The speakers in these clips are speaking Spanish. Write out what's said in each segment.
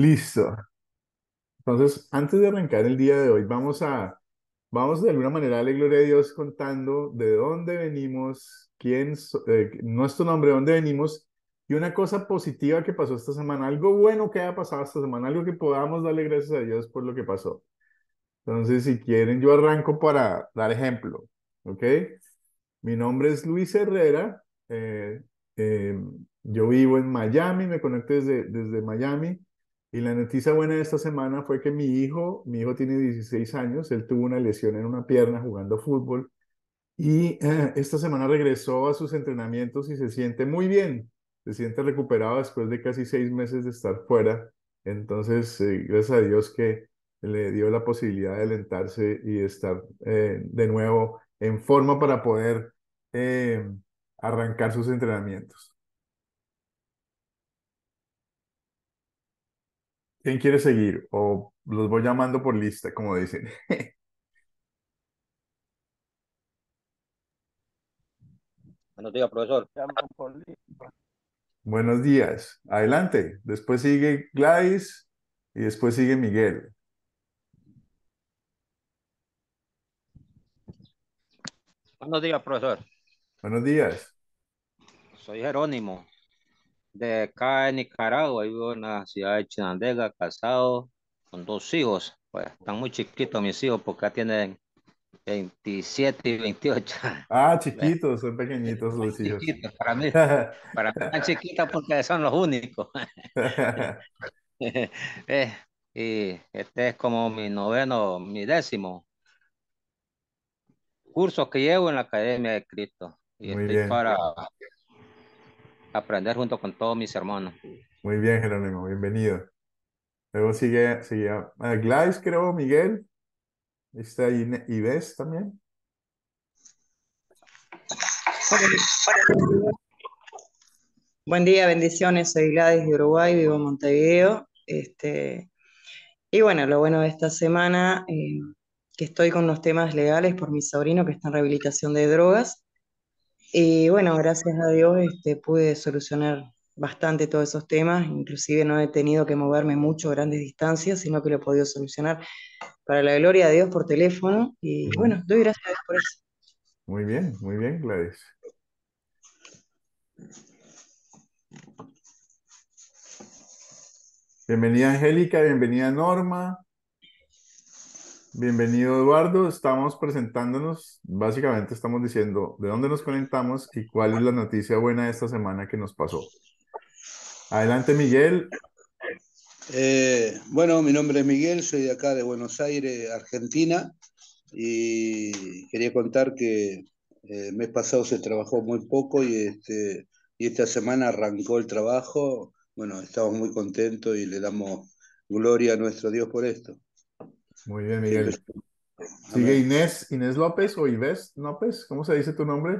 Listo. Entonces, antes de arrancar el día de hoy, vamos de alguna manera a darle gloria a Dios contando de dónde venimos, nuestro nombre, de dónde venimos y una cosa positiva que pasó esta semana, algo bueno que haya pasado esta semana, algo que podamos darle gracias a Dios por lo que pasó. Entonces, si quieren, yo arranco para dar ejemplo, ¿ok? Mi nombre es Luis Herrera. eh, eh, yo vivo en Miami, me conecto desde Miami. Y la noticia buena de esta semana fue que mi hijo tiene 16 años, él tuvo una lesión en una pierna jugando fútbol y esta semana regresó a sus entrenamientos y se siente muy bien, se siente recuperado después de casi 6 meses de estar fuera. Entonces, gracias a Dios que le dio la posibilidad de alentarse y estar de nuevo en forma para poder eh, arrancar sus entrenamientos. ¿Quién quiere seguir? O los voy llamando por lista, como dicen. Buenos días, profesor. Buenos días. Adelante. Después sigue Gladys y después sigue Miguel. Buenos días, profesor. Buenos días. Soy Jerónimo, de acá en Nicaragua. Vivo en la ciudad de Chinandega, casado con dos hijos. Pues están muy chiquitos mis hijos porque ya tienen 27 y 28. Ah, Ve, chiquitos, son pequeñitos muy los hijos. chiquitos para mí están chiquitos porque son los únicos. Eh, y este es como mi noveno, mi décimo curso que llevo en la Academia de Cristo. Y Muy estoy bien, para aprender junto con todos mis hermanos. muy bien, Jerónimo, bienvenido. Luego sigue Gladys, creo, Miguel. Está Ives también. Buen día, bendiciones. Soy Gladys de Uruguay, vivo en Montevideo. Y bueno, lo bueno de esta semana, que estoy con unos temas legales por mi sobrino que está en rehabilitación de drogas. Y bueno, gracias a Dios, pude solucionar bastante todos esos temas. Inclusive no he tenido que moverme mucho grandes distancias, sino que lo he podido solucionar para la gloria de Dios por teléfono. Y Ujú. bueno, doy gracias a Dios por eso. Muy bien, Gladys. Bienvenida, Angélica, bienvenida, Norma. Bienvenido, Eduardo. Estamos presentándonos. Básicamente estamos diciendo de dónde nos conectamos y cuál es la noticia buena de esta semana que nos pasó. Adelante, Miguel. Bueno, mi nombre es Miguel, soy de acá de Buenos Aires, Argentina, y quería contar que el mes pasado se trabajó muy poco y esta semana arrancó el trabajo. Bueno, estamos muy contentos y le damos gloria a nuestro Dios por esto. Muy bien, Siempre. Miguel. Sigue Amén. Inés López o Ives López. ¿Cómo se dice tu nombre?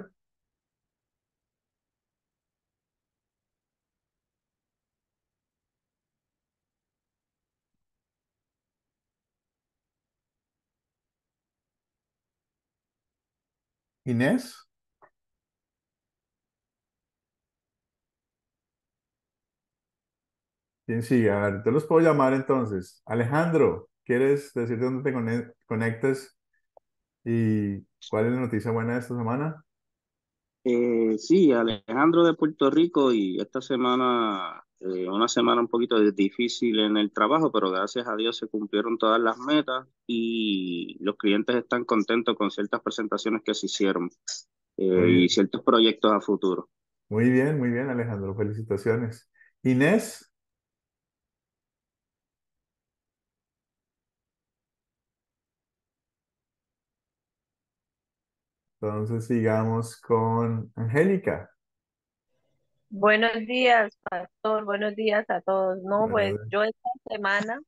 Inés. ¿Quién sigue? A ver, te los puedo llamar entonces. Alejandro, ¿quieres decir de dónde te conectas y cuál es la noticia buena de esta semana? Sí, Alejandro de Puerto Rico y esta semana, una semana un poquito difícil en el trabajo, pero gracias a Dios se cumplieron todas las metas y los clientes están contentos con ciertas presentaciones que se hicieron y Muy, ciertos proyectos a futuro. muy bien, Alejandro. Felicitaciones. Inés, entonces sigamos con Angélica. Buenos días, pastor. Buenos días a todos. No, pues Bueno, yo esta semana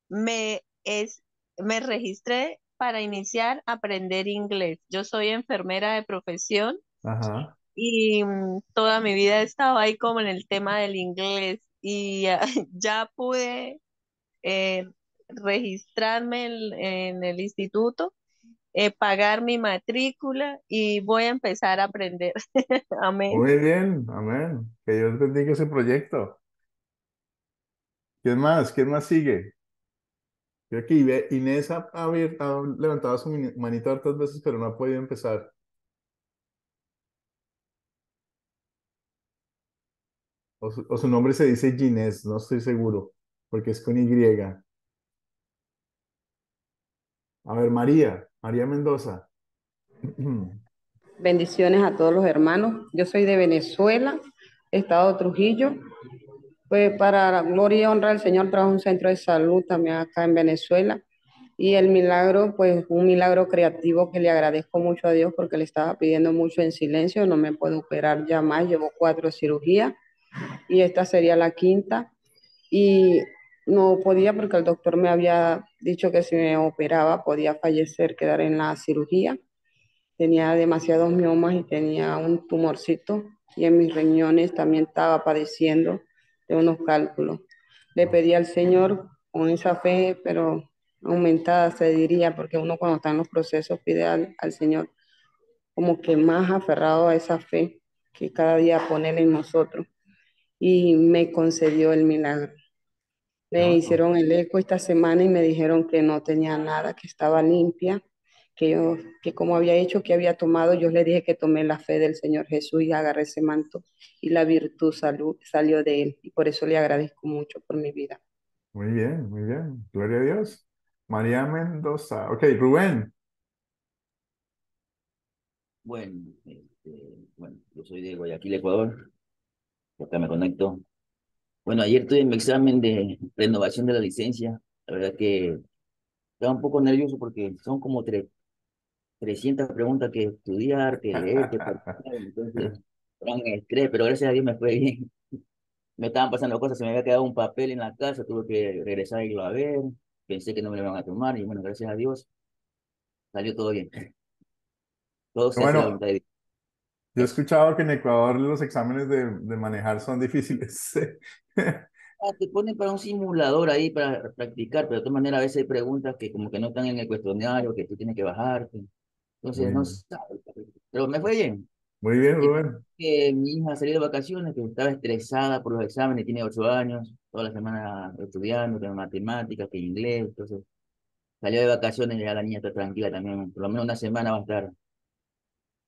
me es me registré para iniciar a aprender inglés. Yo soy enfermera de profesión ajá. y toda mi vida he estado ahí como en el tema del inglés y ya pude eh, registrarme en el instituto, pagar mi matrícula y voy a empezar a aprender. Amén. Muy bien, amén. Que Dios bendiga ese proyecto. ¿Quién más? ¿Quién más sigue? Creo que Inés ha levantado su manito hartas veces, pero no ha podido empezar. O su nombre se dice Ginés, no estoy seguro, porque es con Y. A ver, María Mendoza. Bendiciones a todos los hermanos. Yo soy de Venezuela, Estado Trujillo. Pues para la gloria y honra del Señor trabajo en un centro de salud también acá en Venezuela. Y el milagro, pues un milagro creativo que le agradezco mucho a Dios porque le estaba pidiendo mucho en silencio. No me puedo operar ya más, llevo 4 cirugías y esta sería la quinta. Y no podía porque el doctor me había dicho que si me operaba podía fallecer, quedar en la cirugía. Tenía demasiados miomas y tenía un tumorcito y en mis riñones también estaba padeciendo de unos cálculos. Le pedí al Señor con esa fe, pero aumentada se diría, porque uno cuando está en los procesos pide al Señor como que más aferrado a esa fe que cada día pone en nosotros y me concedió el milagro. Qué Me bueno. hicieron el eco esta semana y me dijeron que no tenía nada, que estaba limpia, que como había hecho, que había tomado, yo le dije que tomé la fe del Señor Jesús y agarré ese manto y la virtud salió de él. Y por eso le agradezco mucho por mi vida. Muy bien, muy bien. Gloria a Dios. María Mendoza. Ok, Rubén. Bueno, bueno, yo soy de Guayaquil, Ecuador, acá me conecto. Bueno, ayer tuve mi examen de renovación de la licencia. La verdad que estaba un poco nervioso porque son como 300 preguntas que estudiar, que leer, que practicar. Entonces, era un estrés, pero gracias a Dios me fue bien. Me estaban pasando cosas, se me había quedado un papel en la casa, tuve que regresar y irlo a ver. Pensé que no me lo iban a tomar y bueno, gracias a Dios salió todo bien. Todo se hace a la Bueno, voluntad de Dios. yo he Eso. escuchado que en Ecuador los exámenes de manejar son difíciles. Ah, te ponen para un simulador ahí para practicar, pero de todas maneras a veces hay preguntas que como que no están en el cuestionario, que tú tienes que bajarte. Entonces, Muy no bien. sabes. Pero me fue bien. Muy bien, Y también Rubén. que mi hija salió de vacaciones, que estaba estresada por los exámenes, tiene 8 años, toda la semana estudiando, que matemáticas, que inglés. Entonces, salió de vacaciones y ya la niña está tranquila también. Por lo menos una semana va a estar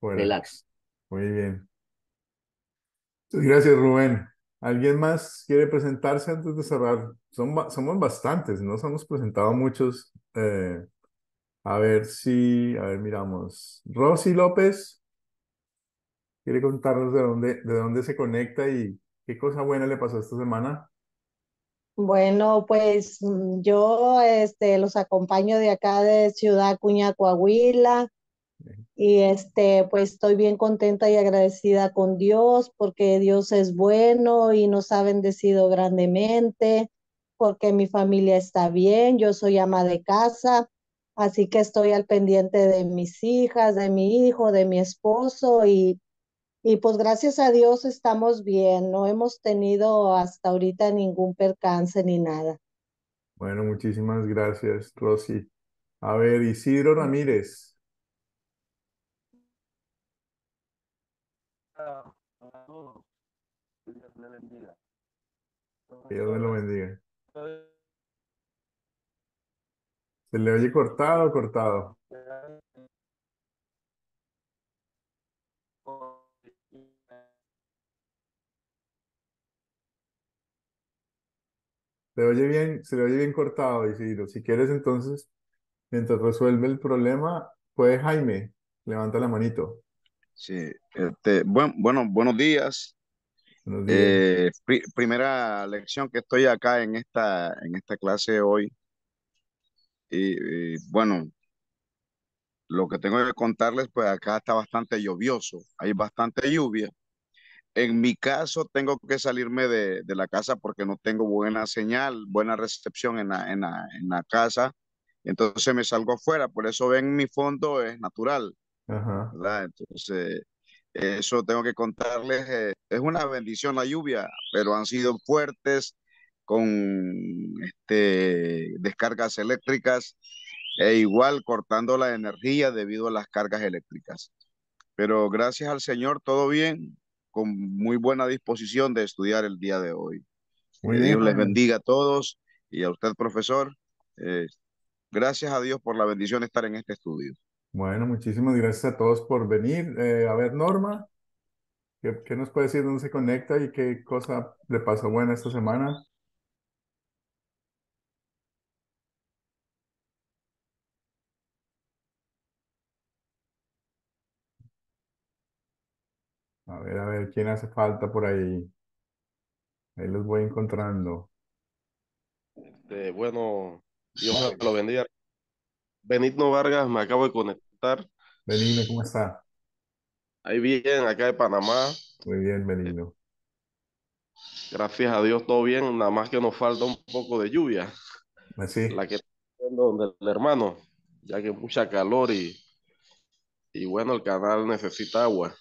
Fuera. relax. Muy bien. Gracias, Rubén. ¿Alguien más quiere presentarse antes de cerrar? Somos bastantes, ¿no? Nos hemos presentado muchos. A ver, miramos. Rosy López quiere contarnos de dónde se conecta y qué cosa buena le pasó esta semana. Bueno, pues yo los acompaño de acá de Ciudad Acuña, Coahuila, y pues estoy bien contenta y agradecida con Dios porque Dios es bueno y nos ha bendecido grandemente, porque mi familia está bien, yo soy ama de casa, así que estoy al pendiente de mis hijas, de mi hijo, de mi esposo y pues gracias a Dios estamos bien, no hemos tenido hasta ahorita ningún percance ni nada. Bueno, muchísimas gracias, Rosy. A ver, Isidro Ramírez. Que Dios me lo bendiga. Se le oye cortado, cortado. Se le oye bien cortado, Isidro. Si quieres, entonces, mientras resuelve el problema, puede Jaime, levanta la manito. Sí, buenos días. Buenos días. Primera lección que estoy acá en esta clase hoy. Y bueno, lo que tengo que contarles, pues acá está bastante lluvioso, hay bastante lluvia. En mi caso, tengo que salirme de la casa porque no tengo buena señal, buena recepción en la casa. Entonces me salgo afuera, por eso ven mi fondo es natural, Ajá. ¿verdad? Entonces, eso tengo que contarles, es una bendición la lluvia, pero han sido fuertes con descargas eléctricas e igual cortando la energía debido a las cargas eléctricas. Pero gracias al Señor, todo bien, con muy buena disposición de estudiar el día de hoy. Muy bien, Dios les Juan. bendiga a todos y a usted, profesor. Eh, Gracias a Dios por la bendición de estar en este estudio. Bueno, muchísimas gracias a todos por venir. A ver, Norma, ¿qué nos puede decir dónde se conecta y qué cosa le pasó buena esta semana? A ver, ¿quién hace falta por ahí? Ahí los voy encontrando. Bueno, Dios me lo bendiga. Benigno Vargas, me acabo de conectar. Benigno, ¿cómo está? Ahí bien, acá de Panamá. Muy bien, Benigno. Gracias a Dios, todo bien. Nada más que nos falta un poco de lluvia. Así. La que está haciendo donde el hermano, ya que mucha calor y bueno, el canal necesita agua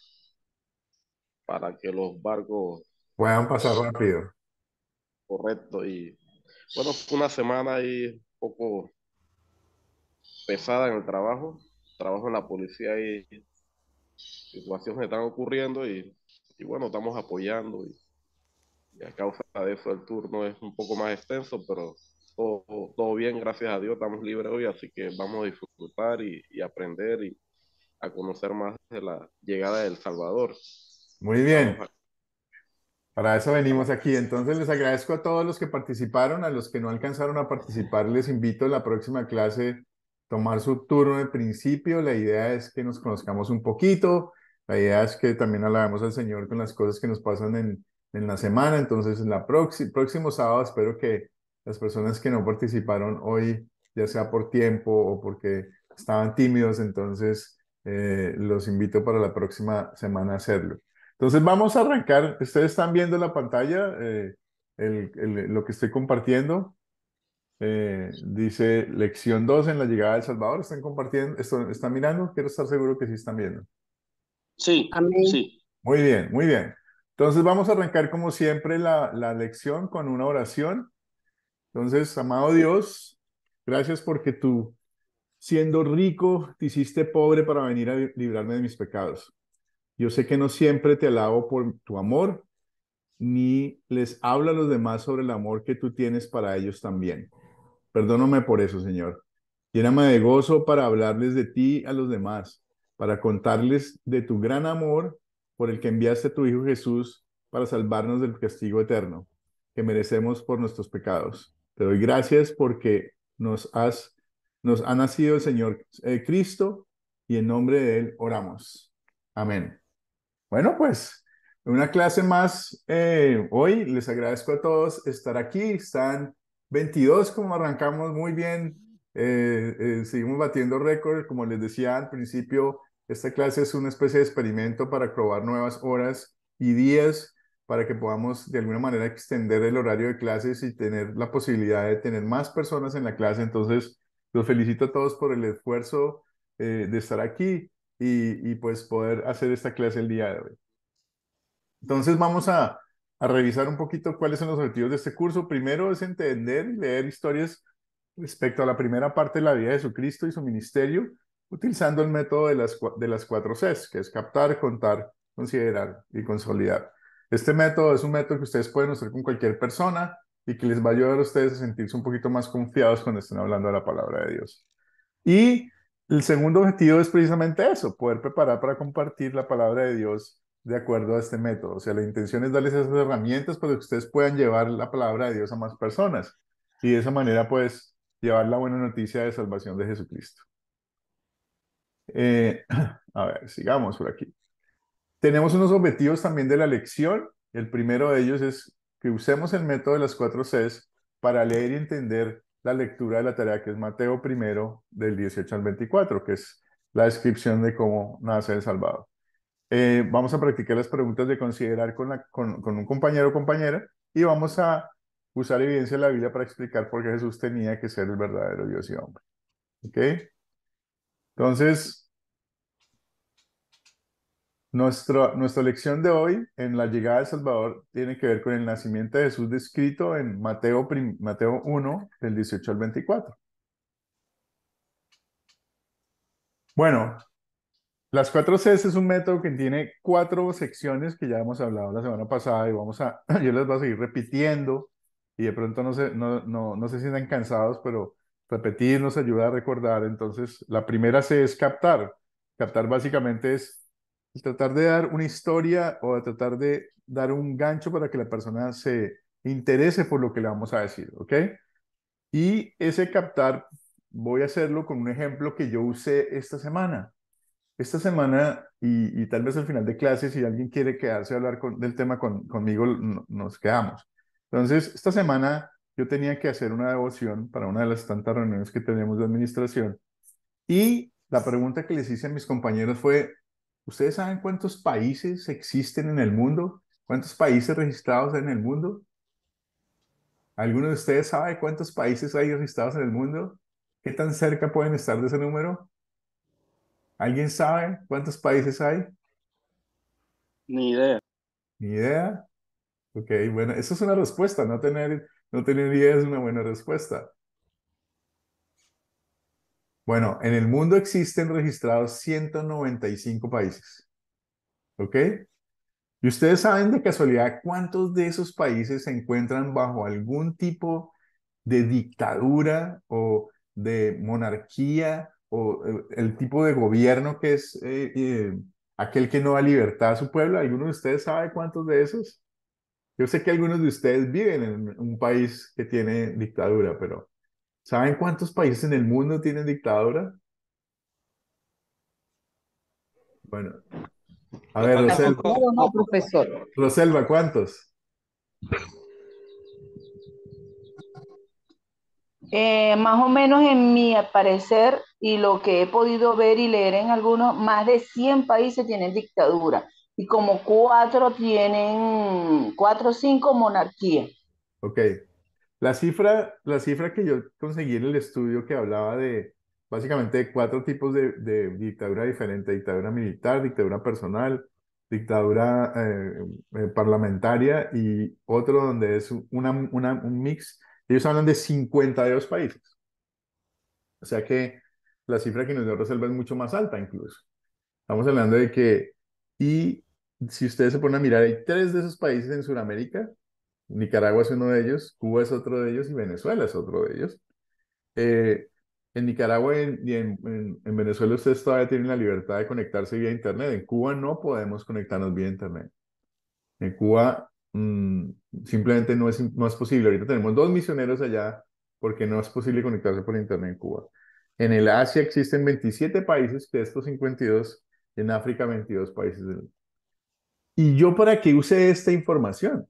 para que los barcos Puedan pasar rápido. correctos. Y bueno, fue una semana ahí un poco pesada en el trabajo. Trabajo en la policía y situaciones están ocurriendo y bueno, estamos apoyando. Y a causa de eso el turno es un poco más extenso, pero todo bien, gracias a Dios, estamos libres hoy, así que vamos a disfrutar y aprender y a conocer más de la llegada de El Salvador. Muy Vamos bien. a... Para eso venimos aquí. Entonces les agradezco a todos los que participaron, a los que no alcanzaron a participar, les invito a la próxima clase tomar su turno de principio. La idea es que nos conozcamos un poquito. La idea es que también alabemos al Señor con las cosas que nos pasan en la semana. Entonces, en la próximo sábado espero que las personas que no participaron hoy, ya sea por tiempo o porque estaban tímidos, entonces los invito para la próxima semana a hacerlo. Entonces vamos a arrancar. Ustedes están viendo la pantalla, lo que estoy compartiendo. Dice lección 2 en la llegada del Salvador. ¿Están compartiendo? ¿Están mirando? Quiero estar seguro que sí están viendo. Sí, Amén. sí. Muy bien, muy bien. Entonces vamos a arrancar como siempre la lección con una oración. Entonces, amado Dios, gracias porque tú, siendo rico, te hiciste pobre para venir a librarme de mis pecados. Yo sé que no siempre te alabo por tu amor, ni les habla a los demás sobre el amor que tú tienes para ellos también. Perdóname por eso, Señor. Lléname de gozo para hablarles de ti a los demás, para contarles de tu gran amor por el que enviaste a tu Hijo Jesús para salvarnos del castigo eterno que merecemos por nuestros pecados. Te doy gracias porque nos ha nacido el Señor Cristo y en nombre de Él oramos. Amén. Bueno, pues una clase más hoy. Les agradezco a todos estar aquí. Están 22 como arrancamos muy bien. Seguimos batiendo récord. Como les decía al principio, esta clase es una especie de experimento para probar nuevas horas y días para que podamos de alguna manera extender el horario de clases y tener la posibilidad de tener más personas en la clase. Entonces, los felicito a todos por el esfuerzo de estar aquí y pues poder hacer esta clase el día de hoy. Entonces vamos a revisar un poquito cuáles son los objetivos de este curso. Primero es entender y leer historias respecto a la primera parte de la vida de Jesucristo y su ministerio, utilizando el método de las 4 Cs, que es captar, contar, considerar y consolidar. Este método es un método que ustedes pueden usar con cualquier persona y que les va a ayudar a ustedes a sentirse un poquito más confiados cuando estén hablando de la palabra de Dios. Y el segundo objetivo es precisamente eso, poder preparar para compartir la palabra de Dios de acuerdo a este método. O sea, la intención es darles esas herramientas para que ustedes puedan llevar la palabra de Dios a más personas y de esa manera, pues, llevar la buena noticia de salvación de Jesucristo. A ver, sigamos por aquí. Tenemos unos objetivos también de la lección. El primero de ellos es que usemos el método de las 4 Cs para leer y entender la lectura de la tarea que es Mateo primero del 18 al 24, que es la descripción de cómo nace el Salvador. Vamos a practicar las preguntas de considerar con un compañero o compañera y vamos a usar evidencia de la Biblia para explicar por qué Jesús tenía que ser el verdadero Dios y hombre. ¿Ok? Entonces, nuestra lección de hoy en la llegada del Salvador tiene que ver con el nacimiento de Jesús descrito en Mateo 1, del 18 al 24. Bueno, las 4 Cs es un método que tiene 4 secciones que ya hemos hablado la semana pasada y yo les voy a seguir repitiendo y de pronto no se sientan cansados, pero repetir nos ayuda a recordar. Entonces, la primera C es captar. Captar básicamente es tratar de dar una historia o de tratar de dar un gancho para que la persona se interese por lo que le vamos a decir, ¿ok? Y ese captar, voy a hacerlo con un ejemplo que yo usé esta semana. Esta semana, y tal vez al final de clase, si alguien quiere quedarse a hablar del tema conmigo, nos quedamos. Entonces, esta semana yo tenía que hacer una devoción para una de las tantas reuniones que tenemos de administración. Y la pregunta que les hice a mis compañeros fue, ¿ustedes saben cuántos países existen en el mundo? ¿Cuántos países registrados hay en el mundo? ¿Alguno de ustedes sabe cuántos países hay registrados en el mundo? ¿Qué tan cerca pueden estar de ese número? ¿Alguien sabe cuántos países hay? Ni idea. Ni idea. Ok, bueno, eso es una respuesta. No tener idea es una buena respuesta. Bueno, en el mundo existen registrados 195 países. ¿Ok? ¿Y ustedes saben de casualidad cuántos de esos países se encuentran bajo algún tipo de dictadura o de monarquía o el tipo de gobierno que es aquel que no da libertad a su pueblo? ¿Alguno de ustedes sabe cuántos de esos? Yo sé que algunos de ustedes viven en un país que tiene dictadura, pero ¿saben cuántos países en el mundo tienen dictadura? Bueno, a ver, Claro, no, profesor. Roselva, ¿cuántos? Más o menos en mi parecer y lo que he podido ver y leer en algunos, más de 100 países tienen dictadura y como cuatro o cinco monarquías. Ok. La cifra que yo conseguí en el estudio que hablaba de básicamente de cuatro tipos de dictadura diferente: dictadura militar, dictadura personal, dictadura parlamentaria y otro donde es un mix. Ellos hablan de 52 países. O sea que la cifra que nos dio Reserva es mucho más alta incluso. Estamos hablando de que, y si ustedes se ponen a mirar, hay tres de esos países en Sudamérica. Nicaragua es uno de ellos, Cuba es otro de ellos y Venezuela es otro de ellos. Eh, en Nicaragua y en Venezuela ustedes todavía tienen la libertad de conectarse vía Internet. En Cuba no podemos conectarnos vía Internet. En Cuba simplemente no es posible. Ahorita tenemos 2 misioneros allá porque no es posible conectarse por Internet en Cuba. En el Asia existen 27 países de estos 52, y en África 22 países. ¿Y yo para qué usé esta información?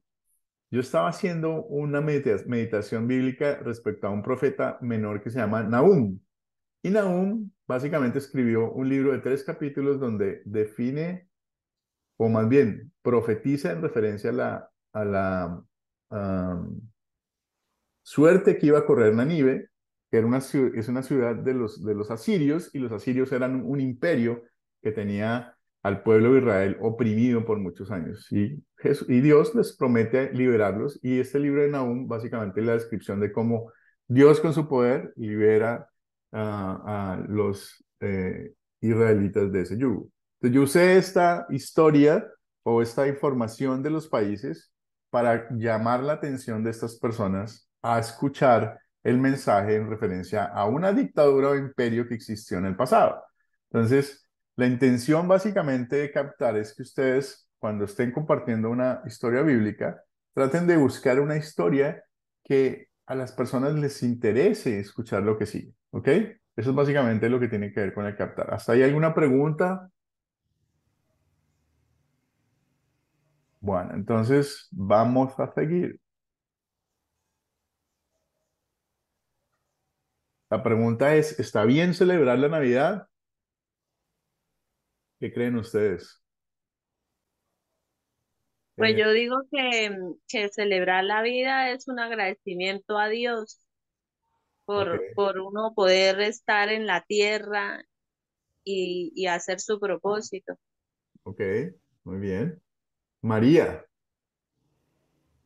Yo estaba haciendo una meditación bíblica respecto a un profeta menor que se llama Nahum. Y Nahum básicamente escribió un libro de 3 capítulos donde define, o más bien profetiza en referencia a la suerte que iba a correr Nanive, que es una ciudad de los asirios, y los asirios eran un imperio que tenía al pueblo de Israel oprimido por muchos años. Y Dios les promete liberarlos, y este libro de Nahum básicamente es la descripción de cómo Dios con su poder libera a los israelitas de ese yugo. Entonces yo usé esta historia o esta información de los países para llamar la atención de estas personas a escuchar el mensaje en referencia a una dictadura o imperio que existió en el pasado. Entonces, la intención básicamente de captar es que ustedes, cuando estén compartiendo una historia bíblica, traten de buscar una historia que a las personas les interese escuchar lo que sigue, ¿ok? Eso es básicamente lo que tiene que ver con el captar. ¿Hasta ahí alguna pregunta? Bueno, entonces vamos a seguir. La pregunta es, ¿está bien celebrar la Navidad? ¿Qué creen ustedes? Pues Eh, yo digo que celebrar la vida es un agradecimiento a Dios ok, por uno poder estar en la tierra y hacer su propósito. ok, muy bien. María,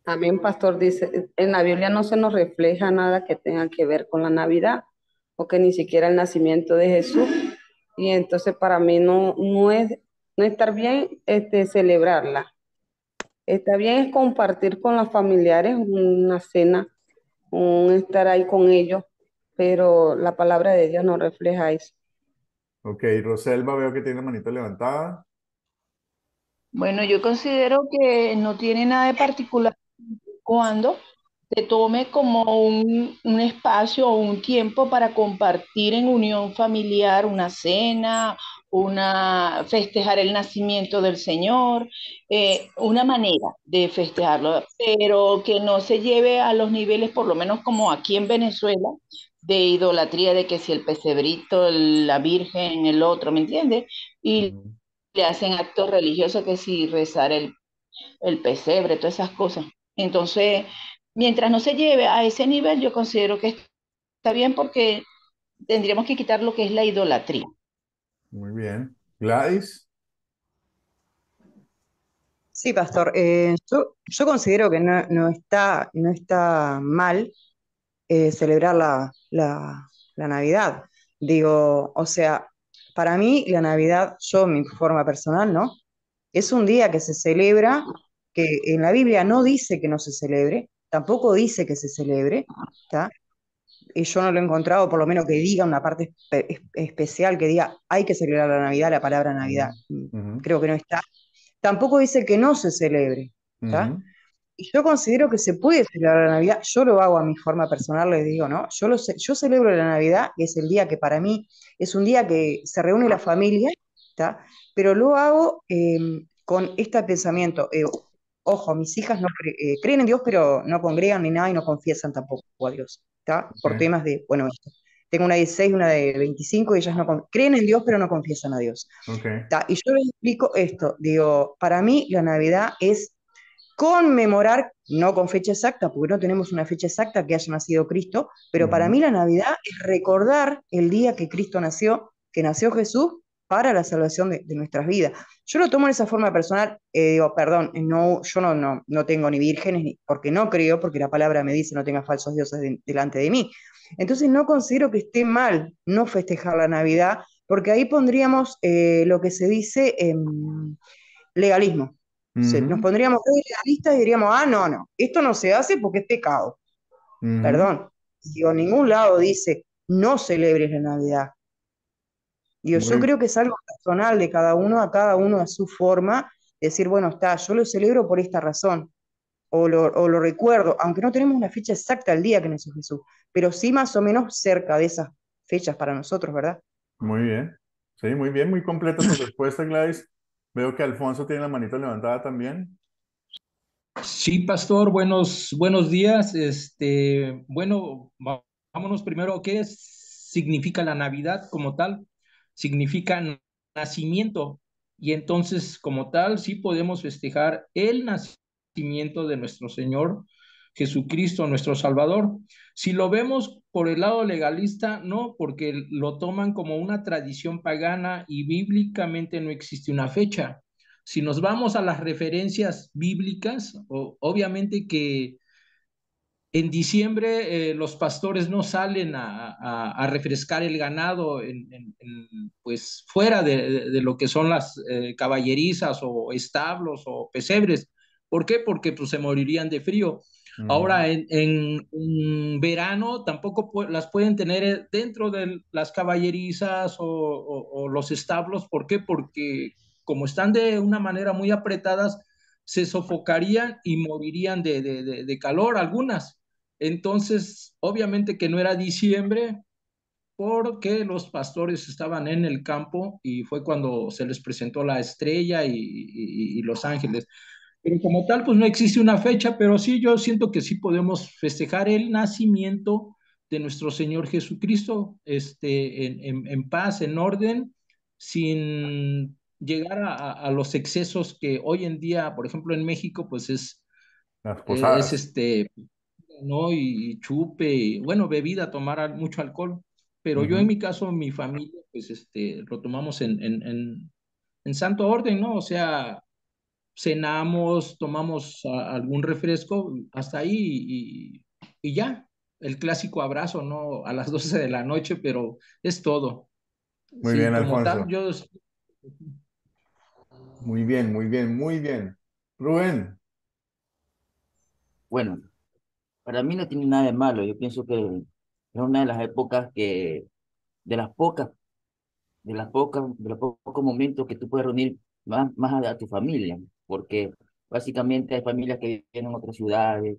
También, pastor, dice, en la Biblia no se nos refleja nada que tenga que ver con la Navidad, o que ni siquiera el nacimiento de Jesús. Y entonces para mí no es, no estar bien celebrarla. Está bien es compartir con los familiares una cena, un estar ahí con ellos, pero la palabra de Dios no refleja eso. Ok, Roselva veo que tiene la manito levantada. Bueno, yo considero que no tiene nada de particular cuando se tome como un espacio o un tiempo para compartir en unión familiar una cena, una festejar el nacimiento del Señor, una manera de festejarlo, pero que no se lleve a los niveles, por lo menos como aquí en Venezuela, de idolatría de que si el pesebrito, la Virgen, el otro, ¿me entiendes? Y Ujú. le hacen actos religiosos que si rezar el pesebre, todas esas cosas. Entonces, mientras no se lleve a ese nivel, yo considero que está bien porque tendríamos que quitar lo que es la idolatría. Muy bien. Gladys. Sí, pastor. Yo considero que no está mal celebrar la Navidad. Digo, o sea, para mí la Navidad, yo, mi forma personal, ¿no? Es un día que se celebra, que en la Biblia no dice que no se celebre, tampoco dice que se celebre, ¿está? Y yo no lo he encontrado, por lo menos que diga una parte especial, que diga hay que celebrar la Navidad, la palabra Navidad. Ujú, ujú, Creo que no está. Tampoco dice que no se celebre, ¿está? ujú, Y yo considero que se puede celebrar la Navidad, yo lo hago a mi forma personal, les digo, ¿no? Yo celebro la Navidad, que es el día que para mí es un día que se reúne la familia, ¿está? Pero lo hago con este pensamiento. Ojo, mis hijas no creen en Dios, pero no congregan ni nada y no confiesan tampoco a Dios, ¿está? Por ok, temas de, bueno, esto. Tengo una de 16, una de 25, y ellas no creen en Dios, pero no confiesan a Dios. ok, ¿Tá? Y yo les explico esto, digo, para mí la Navidad es conmemorar, no con fecha exacta, porque no tenemos una fecha exacta que haya nacido Cristo, pero para ujú, mí la Navidad es recordar el día que Cristo nació, que nació Jesús para la salvación de nuestras vidas. Yo lo tomo de esa forma personal, digo, perdón, no, yo no tengo ni vírgenes, porque no creo, porque la palabra me dice no tenga falsos dioses delante de mí. Entonces no considero que esté mal no festejar la Navidad, porque ahí pondríamos lo que se dice legalismo. Nos ujú, pondríamos legalistas y diríamos, ah, no, esto no se hace porque es pecado. ujú. Perdón. Digo, en ningún lado dice, no celebres la Navidad. Digo, yo Muy, creo que es algo personal de cada uno, a cada uno a su forma, decir, bueno, está, yo lo celebro por esta razón, o lo recuerdo, aunque no tenemos una fecha exacta del día que nació Jesús, pero sí más o menos cerca de esas fechas para nosotros, ¿verdad? muy bien. Sí, muy bien, muy completa tu respuesta, Gladys. Veo que Alfonso tiene la manito levantada también. Sí, pastor, buenos días. Bueno, vámonos primero, significa la Navidad como tal? Significa nacimiento. Y entonces, como tal, sí podemos festejar el nacimiento de nuestro Señor Jesucristo, nuestro Salvador. Si lo vemos por el lado legalista, no, porque lo toman como una tradición pagana y bíblicamente no existe una fecha. Si nos vamos a las referencias bíblicas, obviamente que en diciembre los pastores no salen a refrescar el ganado pues fuera de lo que son las caballerizas o establos o pesebres. ¿Por qué? Porque pues, se morirían de frío. Ujú, Ahora en verano tampoco las pueden tener dentro de las caballerizas o los establos. ¿Por qué? Porque como están de una manera muy apretadas, se sofocarían y morirían de calor algunas. Entonces, obviamente que no era diciembre porque los pastores estaban en el campo y fue cuando se les presentó la estrella y los ángeles. Pero como tal, pues no existe una fecha, pero sí yo siento que sí podemos festejar el nacimiento de nuestro Señor Jesucristo, en paz, en orden, sin llegar a los excesos que hoy en día, por ejemplo, en México, pues las es posadas. ¿no? Y chupe, bueno, bebida, tomar mucho alcohol. Pero yo en Ujú, mi caso, mi familia, pues lo tomamos en santo orden, ¿no? O sea, cenamos, tomamos algún refresco, hasta ahí y ya. El clásico abrazo, ¿no? A las 12 de la noche, pero es todo. muy bien, Sí, como tal, Alfonso. Muy bien, muy bien, muy bien. Rubén. Bueno, para mí no tiene nada de malo. Yo pienso que es una de las épocas de las pocas, de los pocos momentos que tú puedes reunir más a tu familia, porque básicamente hay familias que viven en otras ciudades.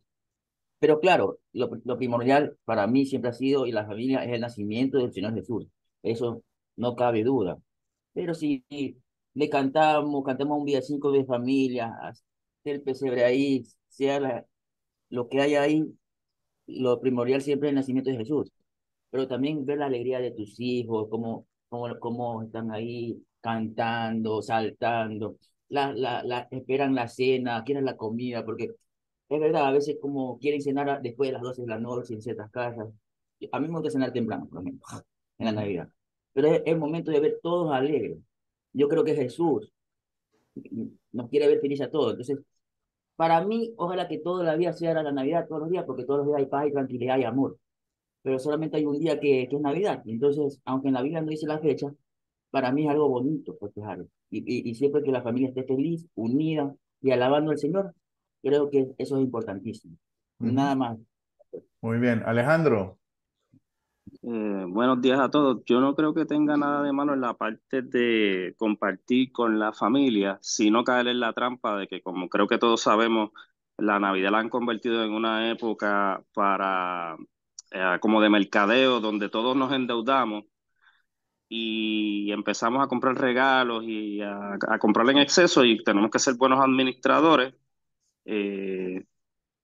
Pero claro, lo primordial para mí siempre ha sido, y la familia, es el nacimiento del Señor Jesús. Eso no cabe duda. Pero si cantamos un villancico de familia, hacer el pesebre ahí, lo que hay ahí, lo primordial siempre es el nacimiento de Jesús. Pero también ver la alegría de tus hijos, cómo están ahí cantando, saltando, esperan la cena, quieren la comida, porque es verdad, a veces como quieren cenar después de las 12 de la noche en ciertas casas. A mí me gusta cenar temprano, por ejemplo, en la Navidad. Pero es el momento de ver todos alegres. Yo creo que Jesús nos quiere ver felices a todos. Entonces, para mí, ojalá que toda la vida sea la Navidad, todos los días, porque todos los días hay paz y tranquilidad y amor. Pero solamente hay un día que es Navidad. Entonces, aunque en la Biblia no dice la fecha, para mí es algo bonito festejarlo. Y siempre que la familia esté feliz, unida y alabando al Señor, creo que eso es importantísimo. Ujú. Nada más. Muy bien. Alejandro, Buenos días a todos. Yo no creo que tenga nada de malo en la parte de compartir con la familia, sino caer en la trampa de que, como creo que todos sabemos, la Navidad la han convertido en una época para como de mercadeo, donde todos nos endeudamos y empezamos a comprar regalos y a comprar en exceso y tenemos que ser buenos administradores. eh,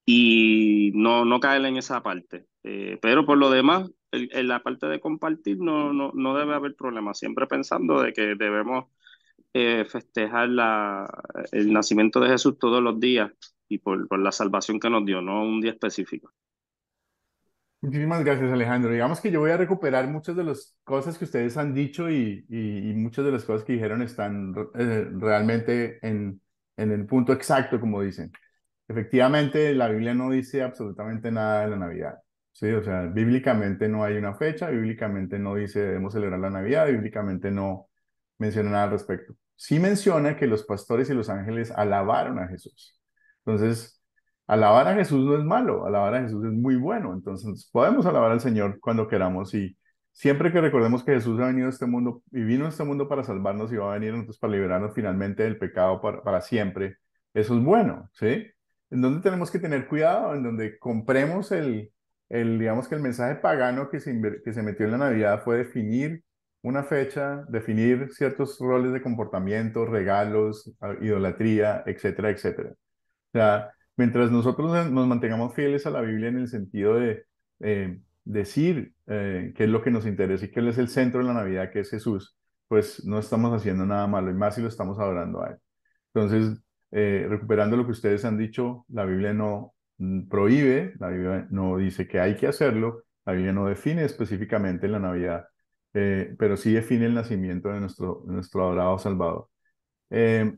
y no caer en esa parte. Pero por lo demás, en la parte de compartir no debe haber problema, siempre pensando de que debemos festejar el nacimiento de Jesús todos los días y por la salvación que nos dio, no un día específico. muchísimas gracias, Alejandro. Digamos que yo voy a recuperar muchas de las cosas que ustedes han dicho y muchas de las cosas que dijeron están realmente en el punto exacto, como dicen. Efectivamente, la Biblia no dice absolutamente nada de la Navidad. Sí, o sea, bíblicamente no hay una fecha, bíblicamente no dice debemos celebrar la Navidad, bíblicamente no menciona nada al respecto. Sí menciona que los pastores y los ángeles alabaron a Jesús. Entonces, alabar a Jesús no es malo, alabar a Jesús es muy bueno. Entonces, podemos alabar al Señor cuando queramos y siempre que recordemos que Jesús ha venido a este mundo y vino a este mundo para salvarnos y va a venir a nosotros para liberarnos finalmente del pecado para siempre, eso es bueno, ¿sí? En donde tenemos que tener cuidado, en donde compremos digamos que el mensaje pagano que se metió en la Navidad fue definir una fecha, definir ciertos roles de comportamiento, regalos, idolatría, etcétera, etcétera. O sea, mientras nosotros nos mantengamos fieles a la Biblia en el sentido de decir qué es lo que nos interesa y qué es el centro de la Navidad, que es Jesús, pues no estamos haciendo nada malo y más si lo estamos adorando a Él. Entonces, recuperando lo que ustedes han dicho, la Biblia no prohíbe, la Biblia no dice que hay que hacerlo, la Biblia no define específicamente la Navidad, pero sí define el nacimiento de nuestro adorado Salvador. Eh,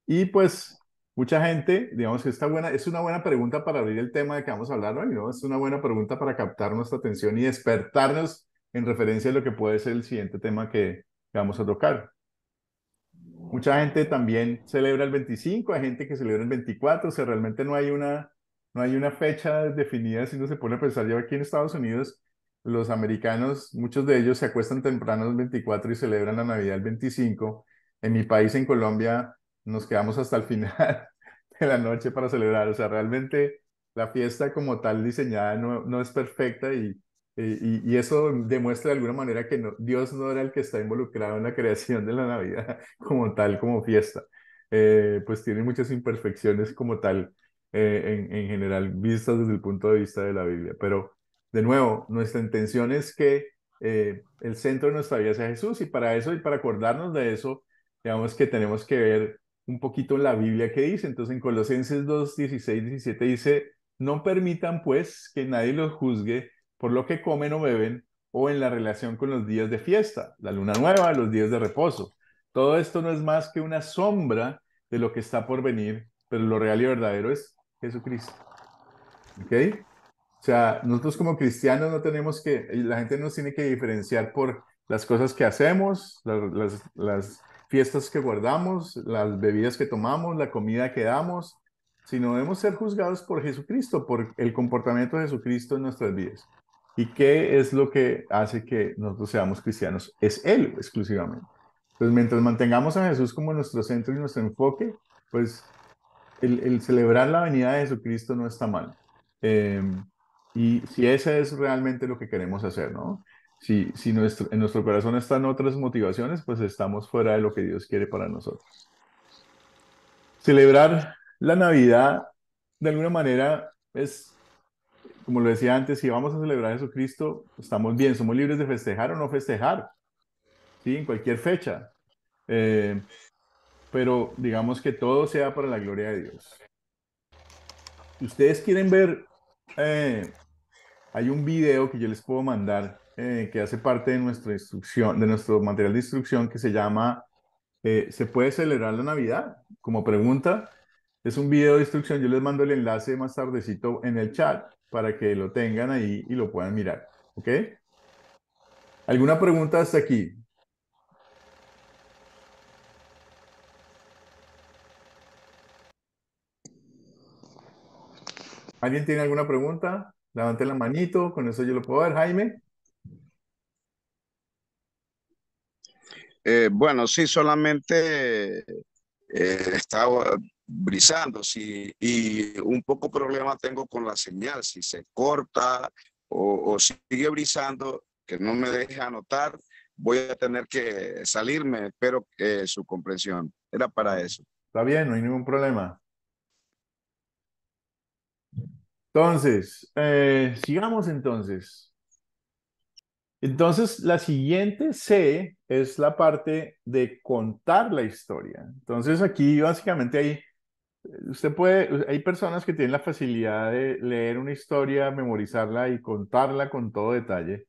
y pues mucha gente, digamos que es una buena pregunta para abrir el tema de que vamos a hablar hoy, ¿no? Es una buena pregunta para captar nuestra atención y despertarnos en referencia a lo que puede ser el siguiente tema que vamos a tocar. Mucha gente también celebra el 25, hay gente que celebra el 24, o sea, realmente no hay una fecha definida si uno se pone a pensar. Yo aquí en Estados Unidos, los americanos, muchos de ellos se acuestan temprano el 24 y celebran la Navidad el 25. En mi país, en Colombia, nos quedamos hasta el final de la noche para celebrar. O sea, realmente la fiesta como tal diseñada no es perfecta y eso demuestra de alguna manera que Dios no era el que está involucrado en la creación de la Navidad como tal, como fiesta. Pues tiene muchas imperfecciones como tal, en general, vistas desde el punto de vista de la Biblia. Pero, de nuevo, nuestra intención es que el centro de nuestra vida sea Jesús y para eso y para acordarnos de eso, digamos que tenemos que ver un poquito la Biblia que dice. Entonces, en Colosenses 2, 16, 17 dice, no permitan pues que nadie los juzgue por lo que comen o beben o en la relación con los días de fiesta, la luna nueva, los días de reposo. Todo esto no es más que una sombra de lo que está por venir, pero lo real y verdadero es Jesucristo. ¿Ok? O sea, nosotros como cristianos no tenemos la gente nos tiene que diferenciar por las cosas que hacemos, las fiestas que guardamos, las bebidas que tomamos, la comida que damos, sino debemos ser juzgados por Jesucristo, por el comportamiento de Jesucristo en nuestras vidas. ¿Y qué es lo que hace que nosotros seamos cristianos? Es Él exclusivamente. Entonces, mientras mantengamos a Jesús como nuestro centro y nuestro enfoque, pues el celebrar la venida de Jesucristo no está mal. Eh, y si ese es realmente lo que queremos hacer, ¿no? Si en nuestro corazón están otras motivaciones, pues estamos fuera de lo que Dios quiere para nosotros. Celebrar la Navidad, de alguna manera, es, como lo decía antes, si vamos a celebrar a Jesucristo, estamos bien, somos libres de festejar o no festejar, ¿sí? En cualquier fecha. Eh, pero digamos que todo sea para la gloria de Dios. Si ustedes quieren ver, hay un video que yo les puedo mandar que hace parte de nuestra instrucción, de nuestro material de instrucción que se llama ¿Se puede celebrar la Navidad? Como pregunta, es un video de instrucción. Yo les mando el enlace más tardecito en el chat para que lo tengan ahí y lo puedan mirar. ¿Ok? ¿Alguna pregunta hasta aquí? ¿Alguien tiene alguna pregunta? Levanten la manito, con eso yo lo puedo ver. Jaime. Bueno, sí, solamente estaba brisando, sí, y un poco problema tengo con la señal, si se corta o sigue brisando, que no me deje anotar, voy a tener que salirme, espero que su comprensión. Era para eso. Está bien, no hay ningún problema. Entonces, sigamos entonces. Entonces, la siguiente C es la parte de contar la historia. Entonces, aquí básicamente hay personas que tienen la facilidad de leer una historia, memorizarla y contarla con todo detalle.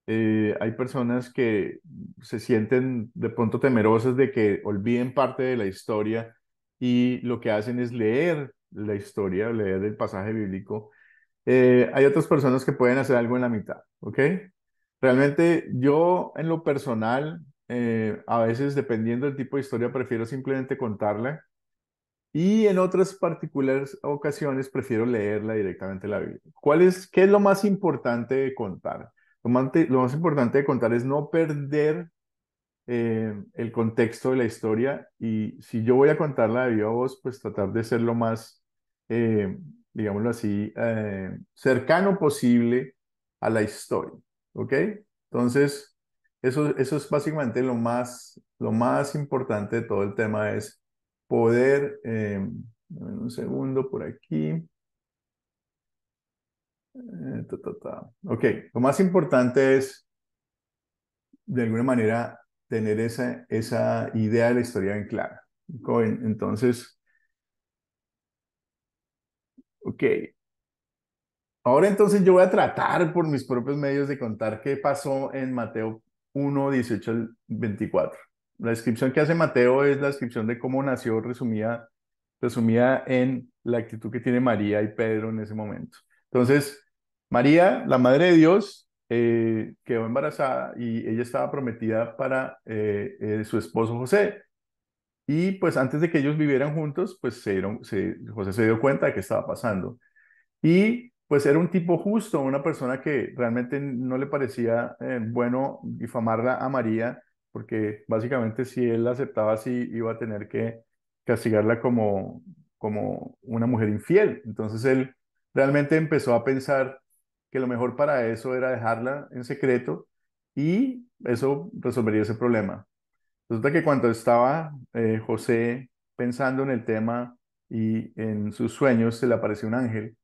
Hay personas que se sienten de pronto temerosas de que olviden parte de la historia y lo que hacen es leer la historia, leer el pasaje bíblico. Hay otras personas que pueden hacer algo en la mitad, ¿ok? Realmente yo en lo personal, a veces dependiendo del tipo de historia, prefiero simplemente contarla y en otras particulares ocasiones prefiero leerla directamente en la Biblia. ¿Qué es lo más importante de contar? Lo más importante de contar es no perder el contexto de la historia y si yo voy a contarla de viva voz, pues tratar de ser lo más, eh, digámoslo así, cercano posible a la historia, ¿ok? Entonces, eso es básicamente lo más importante de todo el tema es poder, dame un segundo por aquí. Ok, lo más importante es de alguna manera tener esa idea de la historia bien clara. Entonces, ok. Ahora entonces yo voy a tratar por mis propios medios de contar qué pasó en Mateo 1, 18 al 24. La descripción que hace Mateo es la descripción de cómo nació resumida en la actitud que tiene María y Pedro en ese momento. Entonces, María, la Madre de Dios, quedó embarazada y ella estaba prometida para su esposo José. Y pues antes de que ellos vivieran juntos, pues José se dio cuenta de qué estaba pasando. Y pues era un tipo justo, una persona que realmente no le parecía bueno difamarla a María, porque básicamente si él la aceptaba así, iba a tener que castigarla como una mujer infiel. Entonces él realmente empezó a pensar que lo mejor para eso era dejarla en secreto y eso resolvería ese problema. Resulta que cuando estaba José pensando en el tema y en sus sueños se le apareció un ángel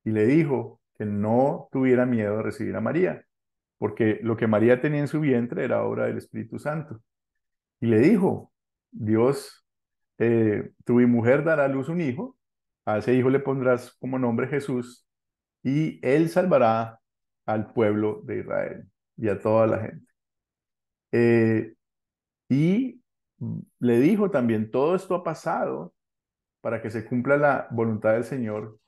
y le dijo que no tuviera miedo de recibir a María, porque lo que María tenía en su vientre era obra del Espíritu Santo. Y le dijo, Dios, tu mujer dará a luz un hijo, a ese hijo le pondrás como nombre Jesús, y él salvará al pueblo de Israel y a toda la gente. Eh, y le dijo también, todo esto ha pasado para que se cumpla la voluntad del Señor,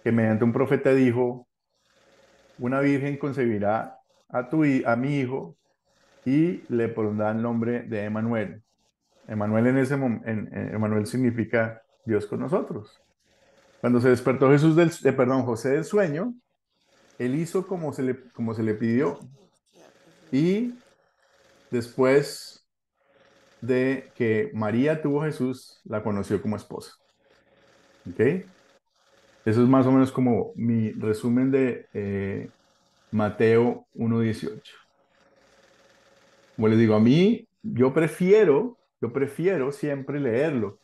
que mediante un profeta dijo, una virgen concebirá a mi hijo y le pondrá el nombre de Emanuel. Emanuel Emanuel significa Dios con nosotros. Cuando se despertó Jesús José del sueño, él hizo como se le pidió. Y después de que María tuvo a Jesús, la conoció como esposa. ¿Ok? Eso es más o menos como mi resumen de Mateo 1:18. Como les digo, a mí, yo prefiero siempre leerlo,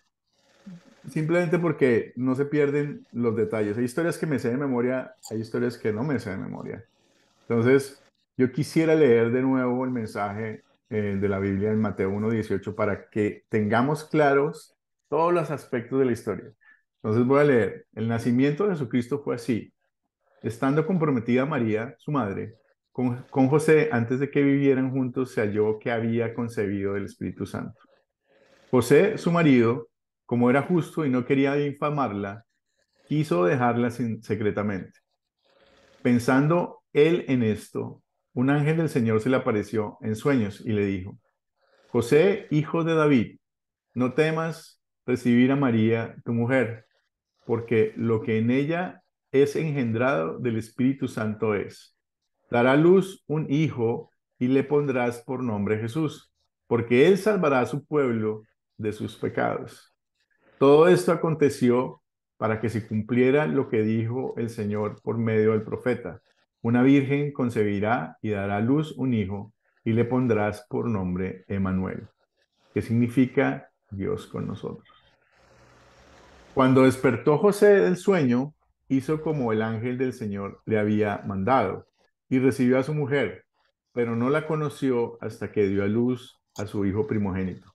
simplemente porque no se pierden los detalles. Hay historias que me sé de memoria, hay historias que no me sé de memoria. Entonces, yo quisiera leer de nuevo el mensaje de la Biblia en Mateo 1:18 para que tengamos claros todos los aspectos de la historia. Entonces voy a leer, el nacimiento de Jesucristo fue así. Estando comprometida María, su madre, con José, antes de que vivieran juntos, se halló que había concebido del Espíritu Santo. José, su marido, como era justo y no quería infamarla, quiso dejarla secretamente. Pensando él en esto, un ángel del Señor se le apareció en sueños y le dijo, José, hijo de David, no temas recibir a María, tu mujer, porque lo que en ella es engendrado del Espíritu Santo es. Dará a luz un hijo y le pondrás por nombre Jesús, porque él salvará a su pueblo de sus pecados. Todo esto aconteció para que se cumpliera lo que dijo el Señor por medio del profeta. Una virgen concebirá y dará a luz un hijo y le pondrás por nombre Emmanuel, que significa Dios con nosotros. Cuando despertó José del sueño, hizo como el ángel del Señor le había mandado y recibió a su mujer, pero no la conoció hasta que dio a luz a su hijo primogénito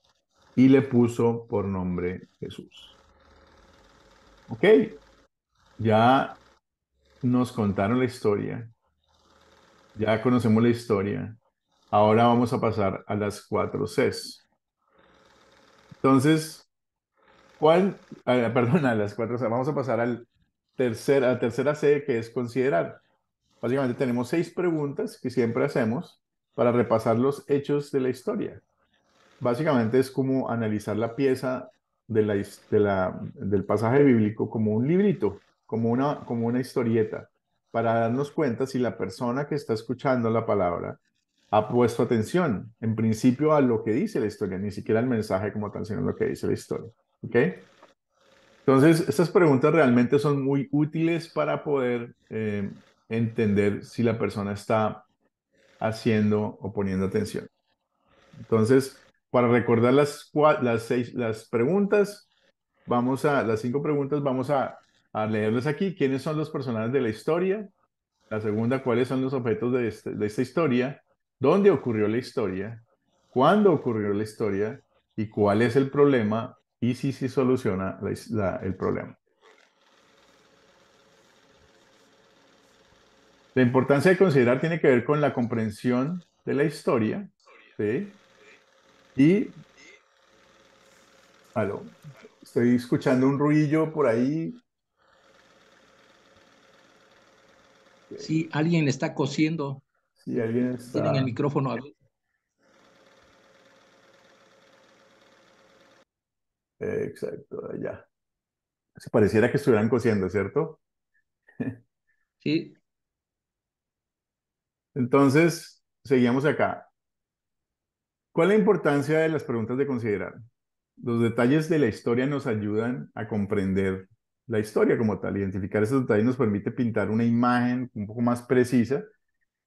y le puso por nombre Jesús. Ok, ya nos contaron la historia, ya conocemos la historia, ahora vamos a pasar a las 4 Cs. Entonces, perdón, a las 4 C, vamos a pasar a la tercera C, que es considerar. Básicamente tenemos 6 preguntas que siempre hacemos para repasar los hechos de la historia. Básicamente es como analizar la pieza del pasaje bíblico como un librito, como una historieta, para darnos cuenta si la persona que está escuchando la palabra ha puesto atención, en principio, a lo que dice la historia, ni siquiera al mensaje como tal, sino a lo que dice la historia. ¿Ok? Entonces, estas preguntas realmente son muy útiles para poder entender si la persona está haciendo o poniendo atención. Entonces, para recordar las 5 preguntas, vamos a leerles aquí. ¿Quiénes son los personajes de la historia? La segunda, ¿cuáles son los objetos de esta historia? ¿Dónde ocurrió la historia? ¿Cuándo ocurrió la historia? ¿Y cuál es el problema? Y si se soluciona el problema. La importancia de considerar tiene que ver con la comprensión de la historia, ¿sí? Y, estoy escuchando un ruido por ahí. Sí, alguien está cosiendo. Sí, alguien está... Tienen el micrófono abierto. Exacto, allá. Se pareciera que estuvieran cosiendo, ¿cierto? Sí. Entonces, seguimos acá. ¿Cuál es la importancia de las preguntas de considerar? Los detalles de la historia nos ayudan a comprender la historia como tal. Identificar esos detalles nos permite pintar una imagen un poco más precisa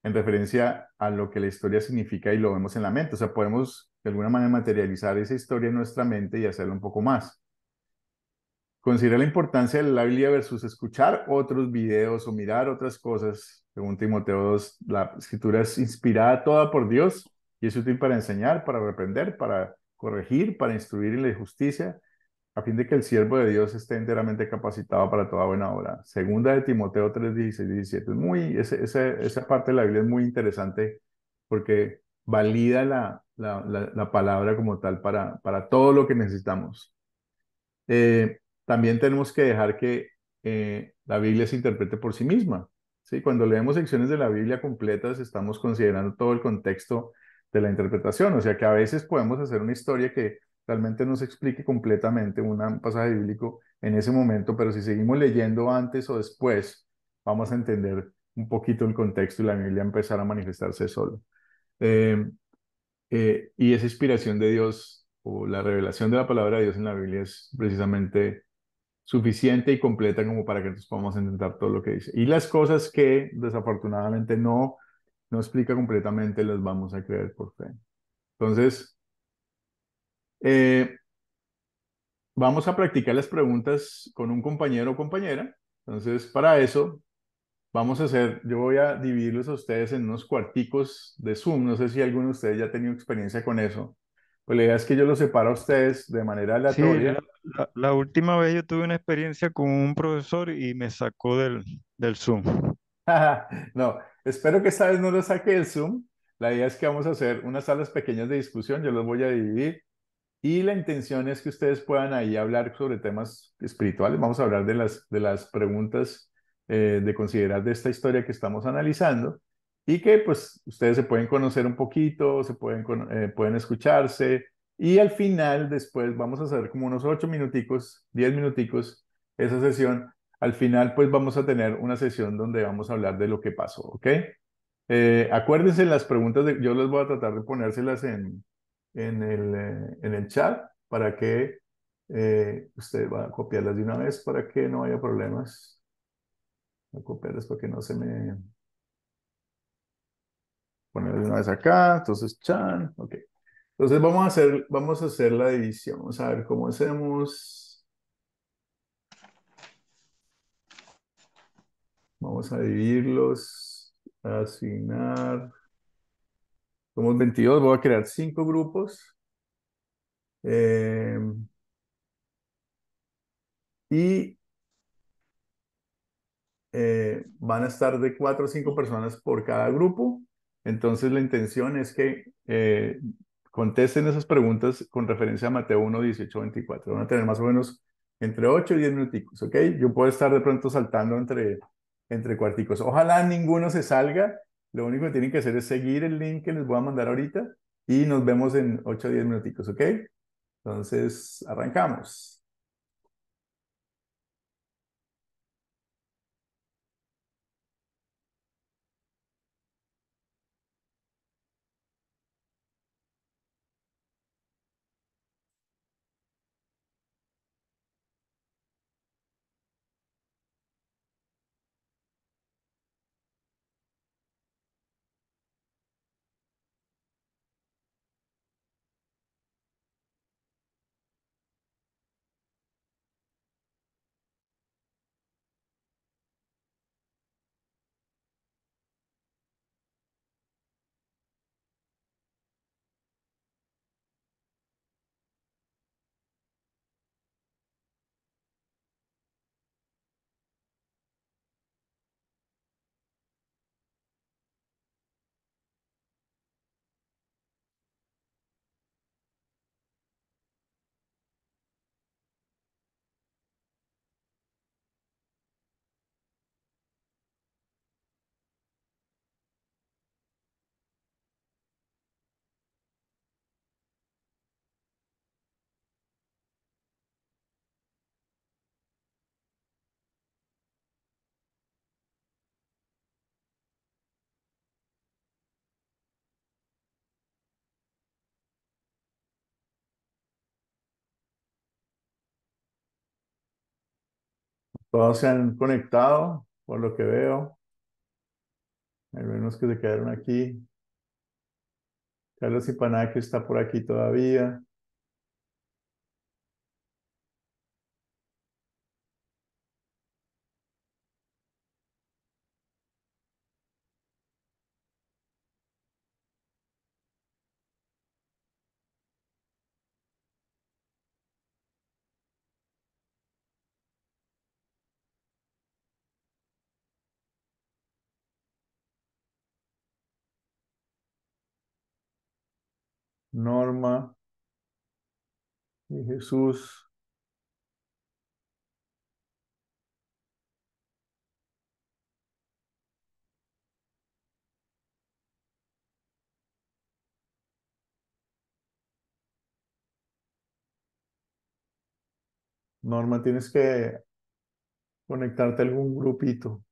en referencia a lo que la historia significa y lo vemos en la mente. O sea, podemos de alguna manera materializar esa historia en nuestra mente y hacerla un poco más. Considera la importancia de la Biblia versus escuchar otros videos o mirar otras cosas. Según Timoteo 2, la escritura es inspirada toda por Dios y es útil para enseñar, para reprender, para corregir, para instruir en la justicia, a fin de que el siervo de Dios esté enteramente capacitado para toda buena obra. Segunda de Timoteo 3, 16, 17. Esa parte de la Biblia es muy interesante porque valida la palabra como tal para todo lo que necesitamos. También tenemos que dejar que la Biblia se interprete por sí misma. ¿Sí? Cuando leemos secciones de la Biblia completas, estamos considerando todo el contexto de la interpretación. O sea que a veces podemos hacer una historia que realmente no se explique completamente un pasaje bíblico en ese momento, pero si seguimos leyendo antes o después, vamos a entender un poquito el contexto y la Biblia empezar a manifestarse solo. Eh, y esa inspiración de Dios o la revelación de la palabra de Dios en la Biblia es precisamente suficiente y completa como para que nosotros podamos entender todo lo que dice. Y las cosas que desafortunadamente no explica completamente las vamos a creer por fe. Entonces, eh, vamos a practicar las preguntas con un compañero o compañera. Entonces, para eso, yo voy a dividirlos a ustedes en unos cuarticos de Zoom. No sé si alguno de ustedes ya ha tenido experiencia con eso. Pues la idea es que yo los separo a ustedes de manera Sí, aleatoria. la última vez yo tuve una experiencia con un profesor y me sacó del Zoom. No, espero que esta vez no lo saque del Zoom. La idea es que vamos a hacer unas salas pequeñas de discusión. Yo los voy a dividir. Y la intención es que ustedes puedan ahí hablar sobre temas espirituales. Vamos a hablar de las preguntas de considerar de esta historia que estamos analizando y que pues ustedes se pueden conocer un poquito, pueden escucharse y al final después vamos a hacer como unos 8 minuticos, 10 minuticos esa sesión. Al final pues vamos a tener una sesión donde vamos a hablar de lo que pasó, ¿ok? Acuérdense las preguntas, yo les voy a tratar de ponérselas en el chat para que usted va a copiarlas de una vez para que no haya problemas. Voy a copiarlas para que no se me ponerlas de una vez acá. Entonces, chan, ok. Entonces vamos a hacer la división. Vamos a ver cómo hacemos. Vamos a dividirlos, asignar. Somos 22, voy a crear 5 grupos. Eh, y van a estar de 4 o 5 personas por cada grupo. Entonces la intención es que contesten esas preguntas con referencia a Mateo 1, 18, 24. Van a tener más o menos entre 8 y 10 minuticos, ¿ok? Yo puedo estar de pronto saltando entre cuarticos. Ojalá ninguno se salga. Lo único que tienen que hacer es seguir el link que les voy a mandar ahorita y nos vemos en 8 o 10 minuticos, ¿ok? Entonces, arrancamos. Todos se han conectado, por lo que veo. Hay unos que se quedaron aquí. Carlos Ipaná, que está por aquí todavía. Norma y Jesús. Norma, tienes que conectarte a algún grupito.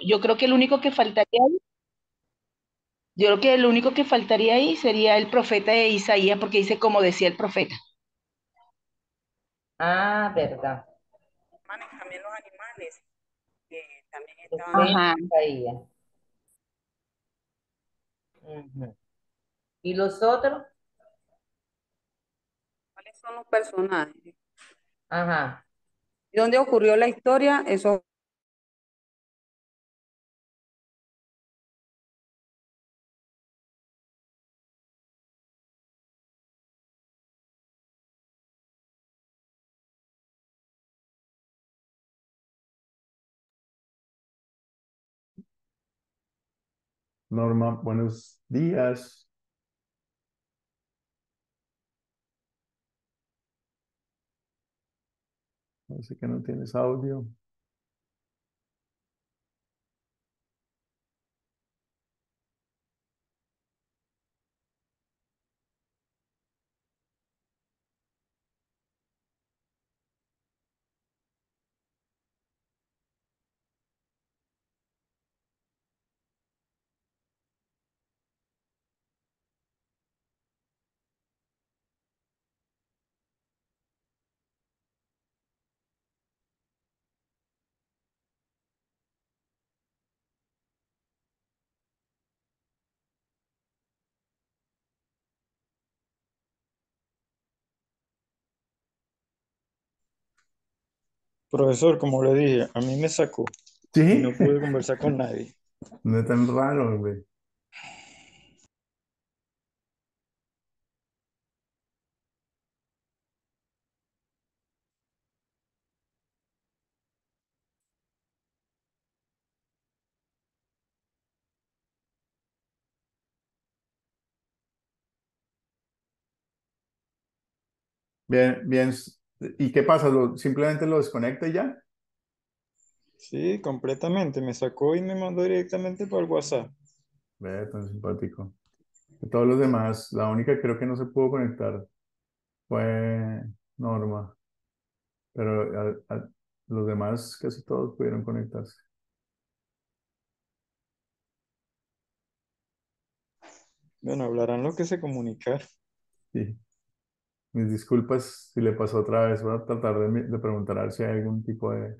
Yo creo que el único que faltaría ahí, yo creo que el único que faltaría ahí sería el profeta de Isaías, porque dice como decía el profeta. Ah, verdad. También los animales, que también Ajá. Isaías. Ujú. ¿Y los otros? ¿Cuáles son los personajes? Ajá. ¿Y dónde ocurrió la historia? Eso. Norma, buenos días. Parece que no tienes audio. Profesor, como le dije, a mí me sacó y ¿Sí? no pude conversar con nadie. No es tan raro, güey. Bien, bien. ¿Y qué pasa? ¿Simplemente lo desconecta y ya? Sí, completamente. Me sacó y me mandó directamente por el WhatsApp. Ve, tan simpático. De todos los demás, la única que creo que no se pudo conectar fue Norma, pero los demás casi todos pudieron conectarse. Bueno, hablarán lo que se comunicar. Sí. Mis disculpas si le pasó otra vez. Voy a tratar de preguntar a ver si hay algún tipo de...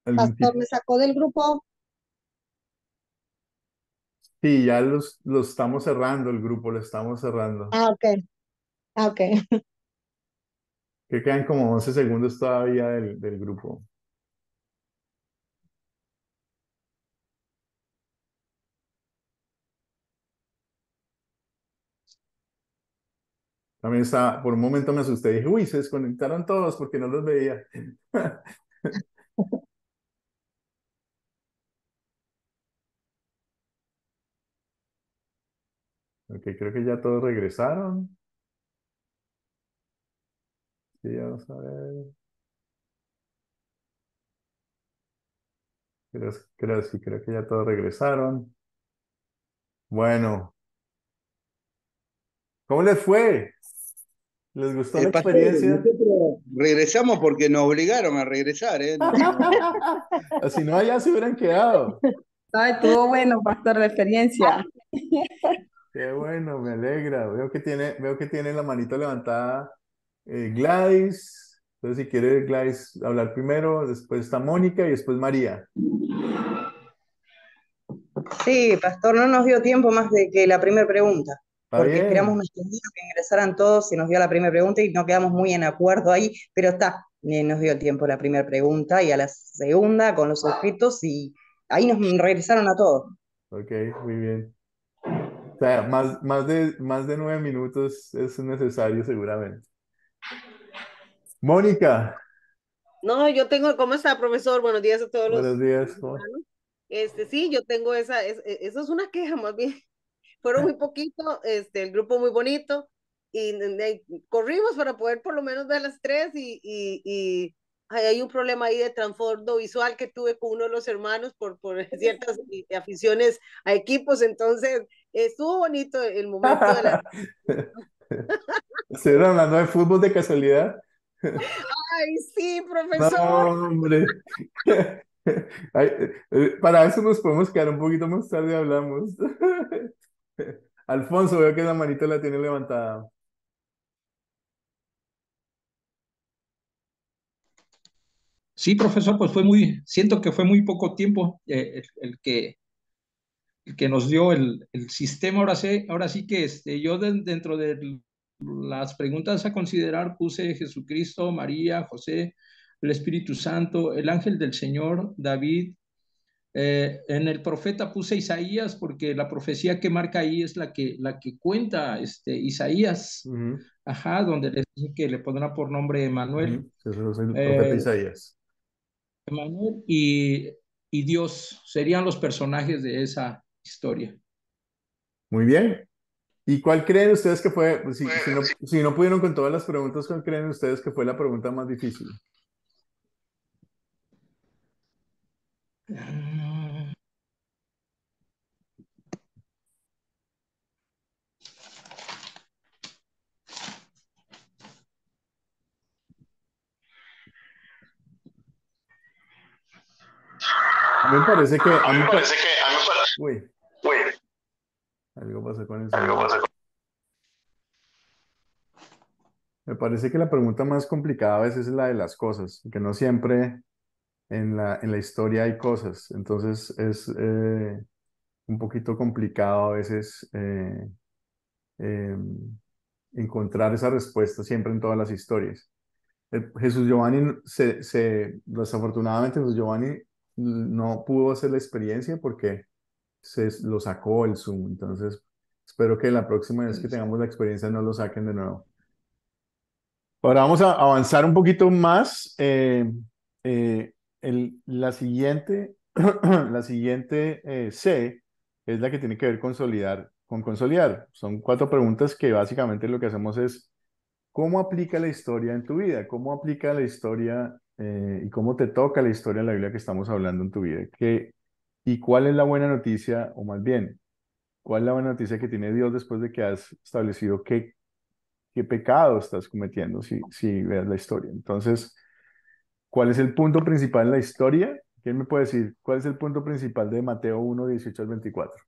Algún Pastor, tipo... me sacó del grupo. Sí, ya los estamos cerrando, el grupo lo estamos cerrando. Ah, ok. Ah, ok. Que quedan como 11 segundos todavía del grupo. También estaba, por un momento me asusté y dije, uy, se desconectaron todos porque no los veía. Ok, creo que ya todos regresaron. Sí, vamos a ver. Sí, creo que ya todos regresaron. Bueno, ¿cómo les fue? ¿Les gustó la Pastor, experiencia? nosotros regresamos porque nos obligaron a regresar, ¿eh? No, Si no, allá se hubieran quedado. Ay, estuvo bueno, pastor, la experiencia. Qué bueno, me alegra. Veo que tiene la manito levantada Gladys. Entonces, si quiere Gladys hablar primero, después está Mónica y después María. Sí, pastor, no nos dio tiempo más de que la primera pregunta, Está porque esperamos bien. unos segundos que ingresaran todos y nos dio la primera pregunta y no quedamos muy en acuerdo ahí, pero está, nos dio tiempo la primera pregunta y a la segunda con los objetos y ahí nos regresaron a todos. Ok, muy bien. O sea, más de 9 minutos es necesario seguramente. Mónica, No, yo tengo, ¿cómo está, profesor? Buenos días a todos buenos los días. hermanos. Sí, yo tengo eso es una queja más bien. Fueron muy poquito, el grupo muy bonito, corrimos para poder por lo menos ver las tres y hay un problema ahí de transbordo visual que tuve con uno de los hermanos por ciertas aficiones a equipos, entonces estuvo bonito el momento de la... ¿Estuvieron hablando de fútbol de casualidad? Ay, sí, No, profesor. hombre. Ay, para eso nos podemos quedar un poquito más tarde, hablamos. Alfonso, veo que la manita la tiene levantada. Sí, profesor, pues siento que fue muy poco tiempo el que nos dio el sistema. Ahora sí que yo dentro de las preguntas a considerar puse Jesucristo, María, José, el Espíritu Santo, el ángel del Señor, David. En el profeta puse Isaías porque la profecía que marca ahí es la que cuenta Isaías, ajá, donde le dice que le pondrá por nombre Emanuel. Eso es el profeta Isaías. Emanuel y Dios serían los personajes de esa historia. Muy bien. ¿Y cuál creen ustedes que fue, pues, si no pudieron con todas las preguntas, cuál creen ustedes que fue la pregunta más difícil? Me parece que a mí me parece. Uy, algo pasó con el sonido. Me parece que la pregunta más complicada a veces es la de las cosas, que no siempre en la historia hay cosas, entonces es un poquito complicado a veces eh, encontrar esa respuesta siempre en todas las historias. Jesús Giovanni, desafortunadamente Jesús Giovanni no pudo hacer la experiencia porque se lo sacó el Zoom, entonces espero que la próxima vez que tengamos la experiencia no lo saquen de nuevo. Ahora vamos a avanzar un poquito más. La siguiente, la siguiente C es la que tiene que ver con consolidar. Son 4 preguntas que básicamente lo que hacemos es ¿cómo aplica la historia en tu vida? ¿Cómo aplica la historia y cómo te toca la historia de la Biblia que estamos hablando en tu vida? ¿Y cuál es la buena noticia, o más bien, cuál es la buena noticia que tiene Dios después de que has establecido qué pecado estás cometiendo si ves la historia? Entonces, ¿cuál es el punto principal en la historia? ¿Quién me puede decir cuál es el punto principal de Mateo 1, 18 al 24?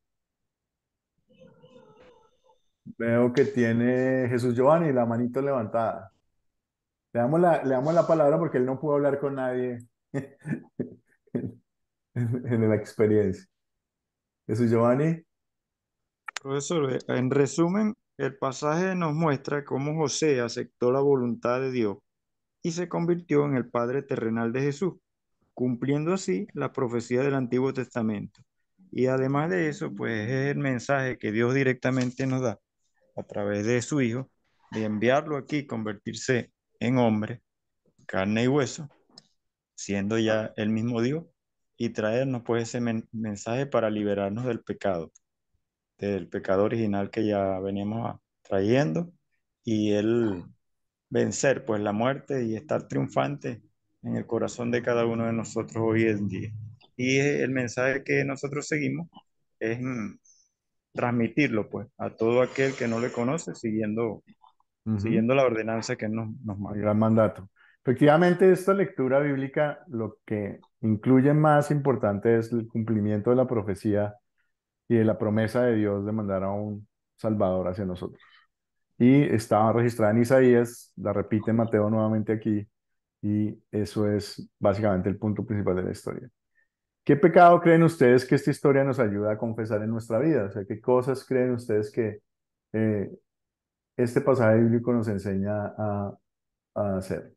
Veo que tiene Jesús Giovanni la manito levantada. Le damos la palabra porque él no pudo hablar con nadie en la experiencia. Jesús Giovanni. Profesor, en resumen, el pasaje nos muestra cómo José aceptó la voluntad de Dios y se convirtió en el padre terrenal de Jesús, cumpliendo así la profecía del Antiguo Testamento. Y además de eso, pues es el mensaje que Dios directamente nos da a través de su Hijo, de enviarlo aquí, convertirse en hombre, carne y hueso, siendo ya el mismo Dios, y traernos pues ese mensaje para liberarnos del pecado original que ya veníamos trayendo, y él vencer pues la muerte y estar triunfante en el corazón de cada uno de nosotros hoy en día. Y el mensaje que nosotros seguimos es transmitirlo pues a todo aquel que no le conoce, siguiendo la ordenanza que nos El manda. gran mandato. Efectivamente, esta lectura bíblica lo que incluye más importante es el cumplimiento de la profecía y de la promesa de Dios de mandar a un Salvador hacia nosotros. Y estaba registrada en Isaías, la repite Mateo nuevamente aquí, y eso es básicamente el punto principal de la historia. ¿Qué pecado creen ustedes que esta historia nos ayuda a confesar en nuestra vida? O sea, ¿qué cosas creen ustedes que eh, este pasaje bíblico nos enseña a hacer?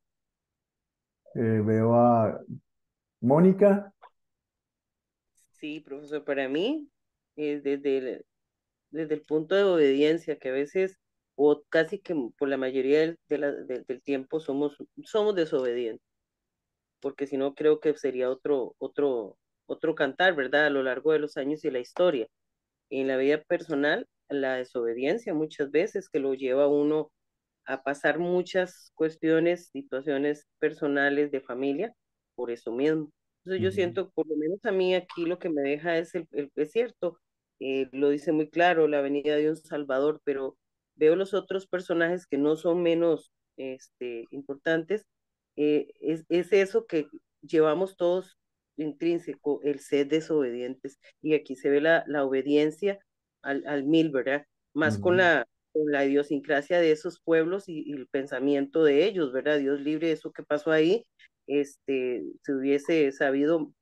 Veo a Mónica. Sí, profesor, para mí, desde el punto de obediencia, que a veces, o casi que por la mayoría del tiempo somos desobedientes, porque si no creo que sería otro cantar, ¿verdad? A lo largo de los años y la historia. En la vida personal, la desobediencia muchas veces que lo lleva a uno a pasar muchas cuestiones, situaciones personales de familia por eso mismo. Entonces yo siento, por lo menos a mí aquí lo que me deja es, es cierto, lo dice muy claro, la venida de un Salvador, pero veo los otros personajes que no son menos importantes, es eso que llevamos todos intrínseco, el ser desobedientes, y aquí se ve la obediencia al mil, ¿verdad? Más con la idiosincrasia de esos pueblos y el pensamiento de ellos, ¿verdad? Dios libre de eso que pasó ahí, se hubiese sabido,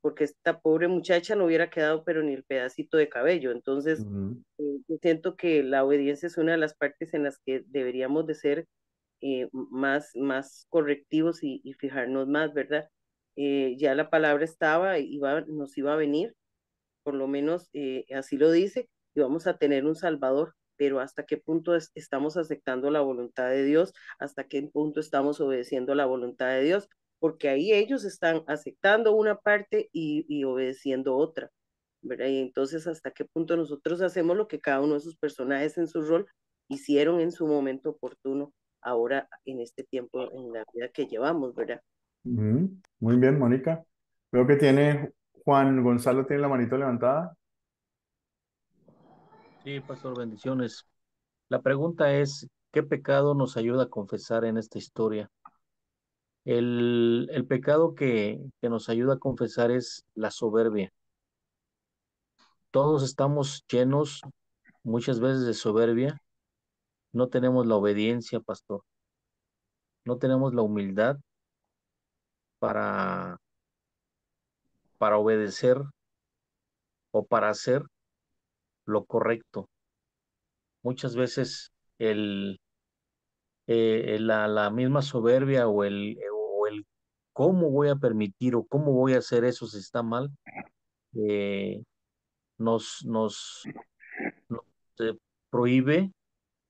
porque esta pobre muchacha no hubiera quedado pero ni el pedacito de cabello. Entonces, yo siento que la obediencia es una de las partes en las que deberíamos de ser más correctivos y fijarnos más, ¿verdad? Ya la palabra estaba, nos iba a venir, por lo menos así lo dice, y vamos a tener un Salvador, pero hasta qué punto estamos aceptando la voluntad de Dios, hasta qué punto estamos obedeciendo la voluntad de Dios, porque ahí ellos están aceptando una parte y obedeciendo otra, ¿verdad? Y entonces hasta qué punto nosotros hacemos lo que cada uno de sus personajes en su rol hicieron en su momento oportuno, ahora en este tiempo, en la vida que llevamos, ¿verdad? Muy bien, Mónica. Veo que tiene Juan Gonzalo, tiene la manito levantada. Sí, pastor, bendiciones. La pregunta es, ¿qué pecado nos ayuda a confesar en esta historia? El pecado que nos ayuda a confesar es la soberbia. Todos estamos llenos muchas veces de soberbia. No tenemos la obediencia, pastor. No tenemos la humildad para, para obedecer o para hacer lo correcto. Muchas veces la misma soberbia o el cómo voy a permitir o cómo voy a hacer eso si está mal, eh, nos prohíbe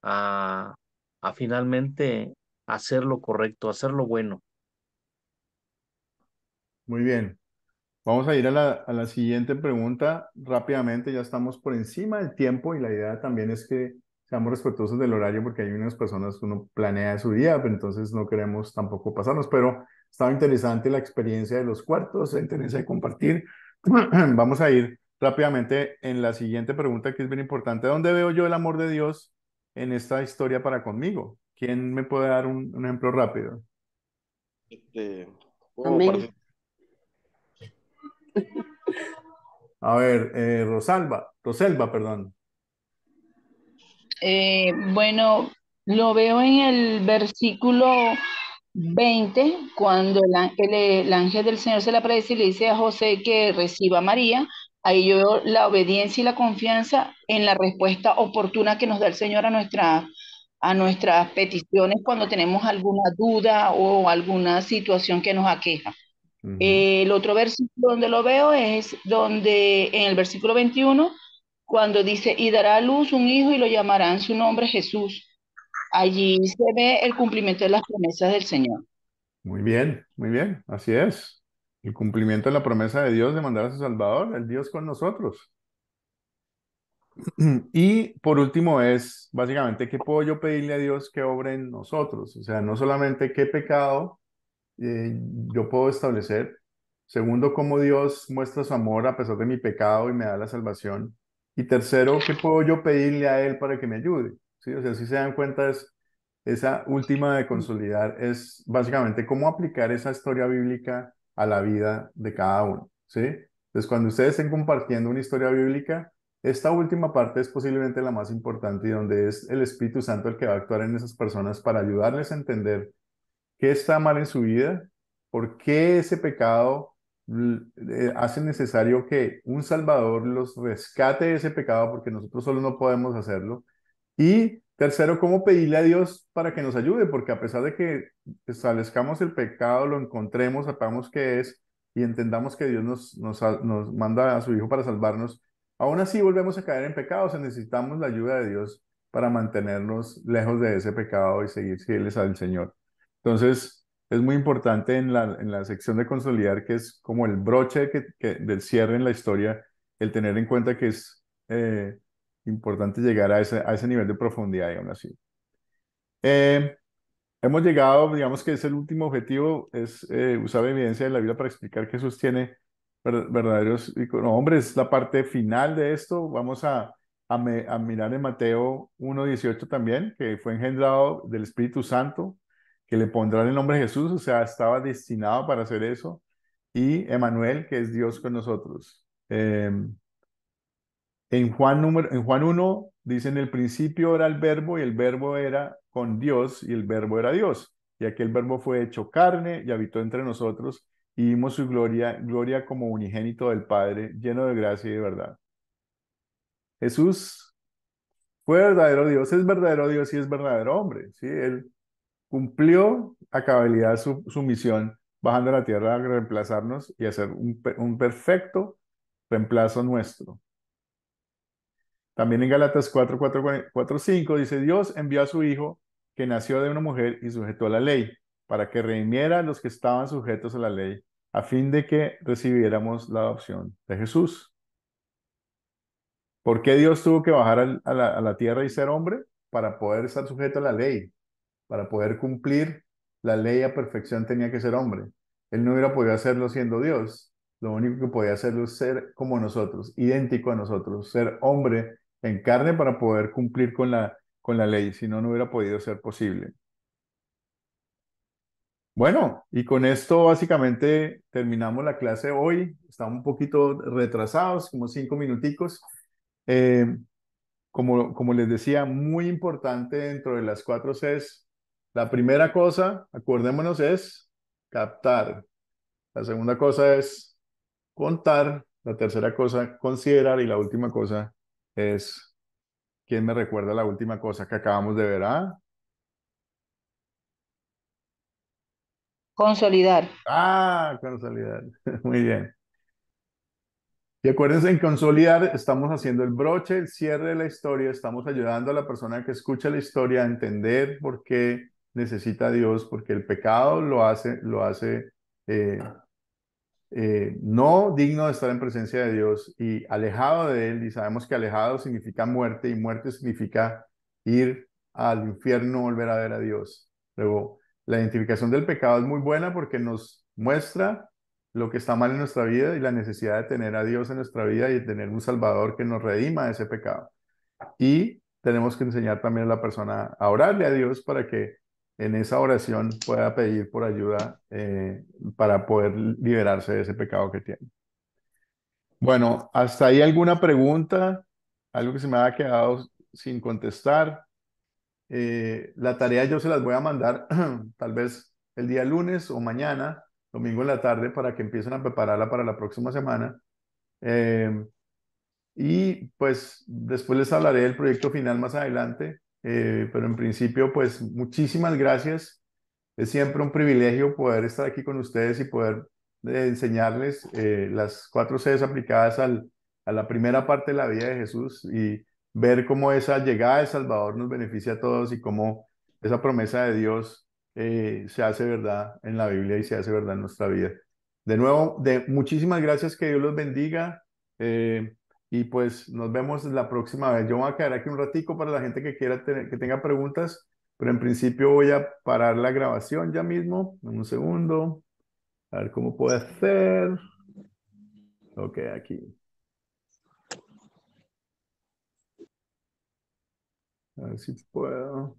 a, a finalmente hacer lo correcto, hacer lo bueno. Muy bien. Vamos a ir a la siguiente pregunta rápidamente. Ya estamos por encima del tiempo y la idea también es que seamos respetuosos del horario porque hay unas personas que uno planea su día, pero entonces no queremos tampoco pasarnos. Pero estaba interesante la experiencia de los cuartos, la interesa de compartir. Vamos a ir rápidamente en la siguiente pregunta que es bien importante. ¿Dónde veo yo el amor de Dios en esta historia para conmigo? ¿Quién me puede dar un ejemplo rápido? Puedo Amén. participar. A ver, Roselva, perdón. Bueno, lo veo en el versículo 20, cuando el ángel del Señor se le aparece y le dice a José que reciba a María. Ahí yo veo la obediencia y la confianza en la respuesta oportuna que nos da el Señor a nuestras peticiones cuando tenemos alguna duda o alguna situación que nos aqueja. El otro versículo donde lo veo es donde en el versículo 21, cuando dice, y dará a luz un hijo y lo llamarán su nombre Jesús. Allí se ve el cumplimiento de las promesas del Señor. Muy bien, así es. El cumplimiento de la promesa de Dios de mandar a su Salvador, el Dios con nosotros. Y por último es, básicamente, ¿qué puedo yo pedirle a Dios que obre en nosotros? O sea, no solamente qué pecado yo puedo establecer. Segundo, cómo Dios muestra su amor a pesar de mi pecado y me da la salvación. Y tercero, ¿qué puedo yo pedirle a Él para que me ayude? ¿Sí? O sea, si se dan cuenta, esa última de consolidar es básicamente cómo aplicar esa historia bíblica a la vida de cada uno. ¿Sí? Entonces, cuando ustedes estén compartiendo una historia bíblica, esta última parte es posiblemente la más importante y donde es el Espíritu Santo el que va a actuar en esas personas para ayudarles a entender qué está mal en su vida, por qué ese pecado hace necesario que un Salvador los rescate de ese pecado, porque nosotros solo no podemos hacerlo. Y tercero, cómo pedirle a Dios para que nos ayude, porque a pesar de que establezcamos el pecado, lo encontremos, sepamos qué es y entendamos que Dios nos manda a su Hijo para salvarnos, aún así volvemos a caer en pecado. O sea, necesitamos la ayuda de Dios para mantenernos lejos de ese pecado y seguir fieles al Señor. Entonces, es muy importante en la sección de consolidar, que es como el broche del cierre en la historia, el tener en cuenta que es importante llegar a ese nivel de profundidad, digamos así. Eh, Hemos llegado, digamos que es el último objetivo, es usar evidencia de la Biblia para explicar que Jesús tiene verdaderos hombres. Es la parte final de esto. Vamos a mirar en Mateo 1:18 también, que fue engendrado del Espíritu Santo, que le pondrán el nombre de Jesús, o sea, estaba destinado para hacer eso. Y Emanuel, que es Dios con nosotros. En Juan 1 dice, en el principio era el verbo y el verbo era con Dios y el verbo era Dios. Y aquel verbo fue hecho carne y habitó entre nosotros y vimos su gloria, gloria como unigénito del Padre, lleno de gracia y de verdad. Jesús fue verdadero Dios, es verdadero Dios y es verdadero hombre. ¿Sí? Él cumplió a cabalidad su misión bajando a la tierra a reemplazarnos y hacer un perfecto reemplazo nuestro. También en Gálatas 4:5 dice, Dios envió a su Hijo que nació de una mujer y sujetó a la ley, para que redimiera a los que estaban sujetos a la ley, a fin de que recibiéramos la adopción de Jesús. ¿Por qué Dios tuvo que bajar a la tierra y ser hombre? Para poder estar sujeto a la ley, para poder cumplir la ley a perfección tenía que ser hombre. Él no hubiera podido hacerlo siendo Dios. Lo único que podía hacerlo es ser como nosotros, idéntico a nosotros, ser hombre en carne para poder cumplir con la ley. Si no, no hubiera podido ser posible. Bueno, y con esto básicamente terminamos la clase hoy. Estamos un poquito retrasados, como 5 minuticos. Eh, como les decía, muy importante dentro de las 4 Cs. La primera cosa, acordémonos, es captar. La segunda cosa es contar. La tercera cosa, considerar. Y la última cosa es, ¿quién me recuerda la última cosa que acabamos de ver? ¿Ah? Consolidar. Ah, consolidar. Muy bien. Y acuérdense, en consolidar estamos haciendo el broche, el cierre de la historia, estamos ayudando a la persona que escucha la historia a entender por qué necesita a Dios, porque el pecado lo hace eh, no digno de estar en presencia de Dios y alejado de Él, y sabemos que alejado significa muerte y muerte significa ir al infierno, volver a ver a Dios. Luego, la identificación del pecado es muy buena porque nos muestra lo que está mal en nuestra vida y la necesidad de tener a Dios en nuestra vida y de tener un Salvador que nos redima de ese pecado. Y tenemos que enseñar también a la persona a orarle a Dios para que en esa oración pueda pedir por ayuda para poder liberarse de ese pecado que tiene. Bueno, hasta ahí alguna pregunta, algo que se me haya quedado sin contestar. La tarea yo se las voy a mandar tal vez el día lunes o mañana, domingo en la tarde, para que empiecen a prepararla para la próxima semana. Eh, y pues después les hablaré del proyecto final más adelante, pero en principio pues muchísimas gracias. Es siempre un privilegio poder estar aquí con ustedes y poder enseñarles las 4 Cs aplicadas a la primera parte de la vida de Jesús y ver cómo esa llegada de Salvador nos beneficia a todos y cómo esa promesa de Dios se hace verdad en la Biblia y se hace verdad en nuestra vida. De nuevo, muchísimas gracias, que Dios los bendiga. eh, y pues nos vemos la próxima vez. Yo me voy a quedar aquí un ratico para la gente que quiera que tenga preguntas, pero en principio voy a parar la grabación ya mismo. En un segundo. A ver cómo puedo hacer. Ok, aquí. A ver si puedo.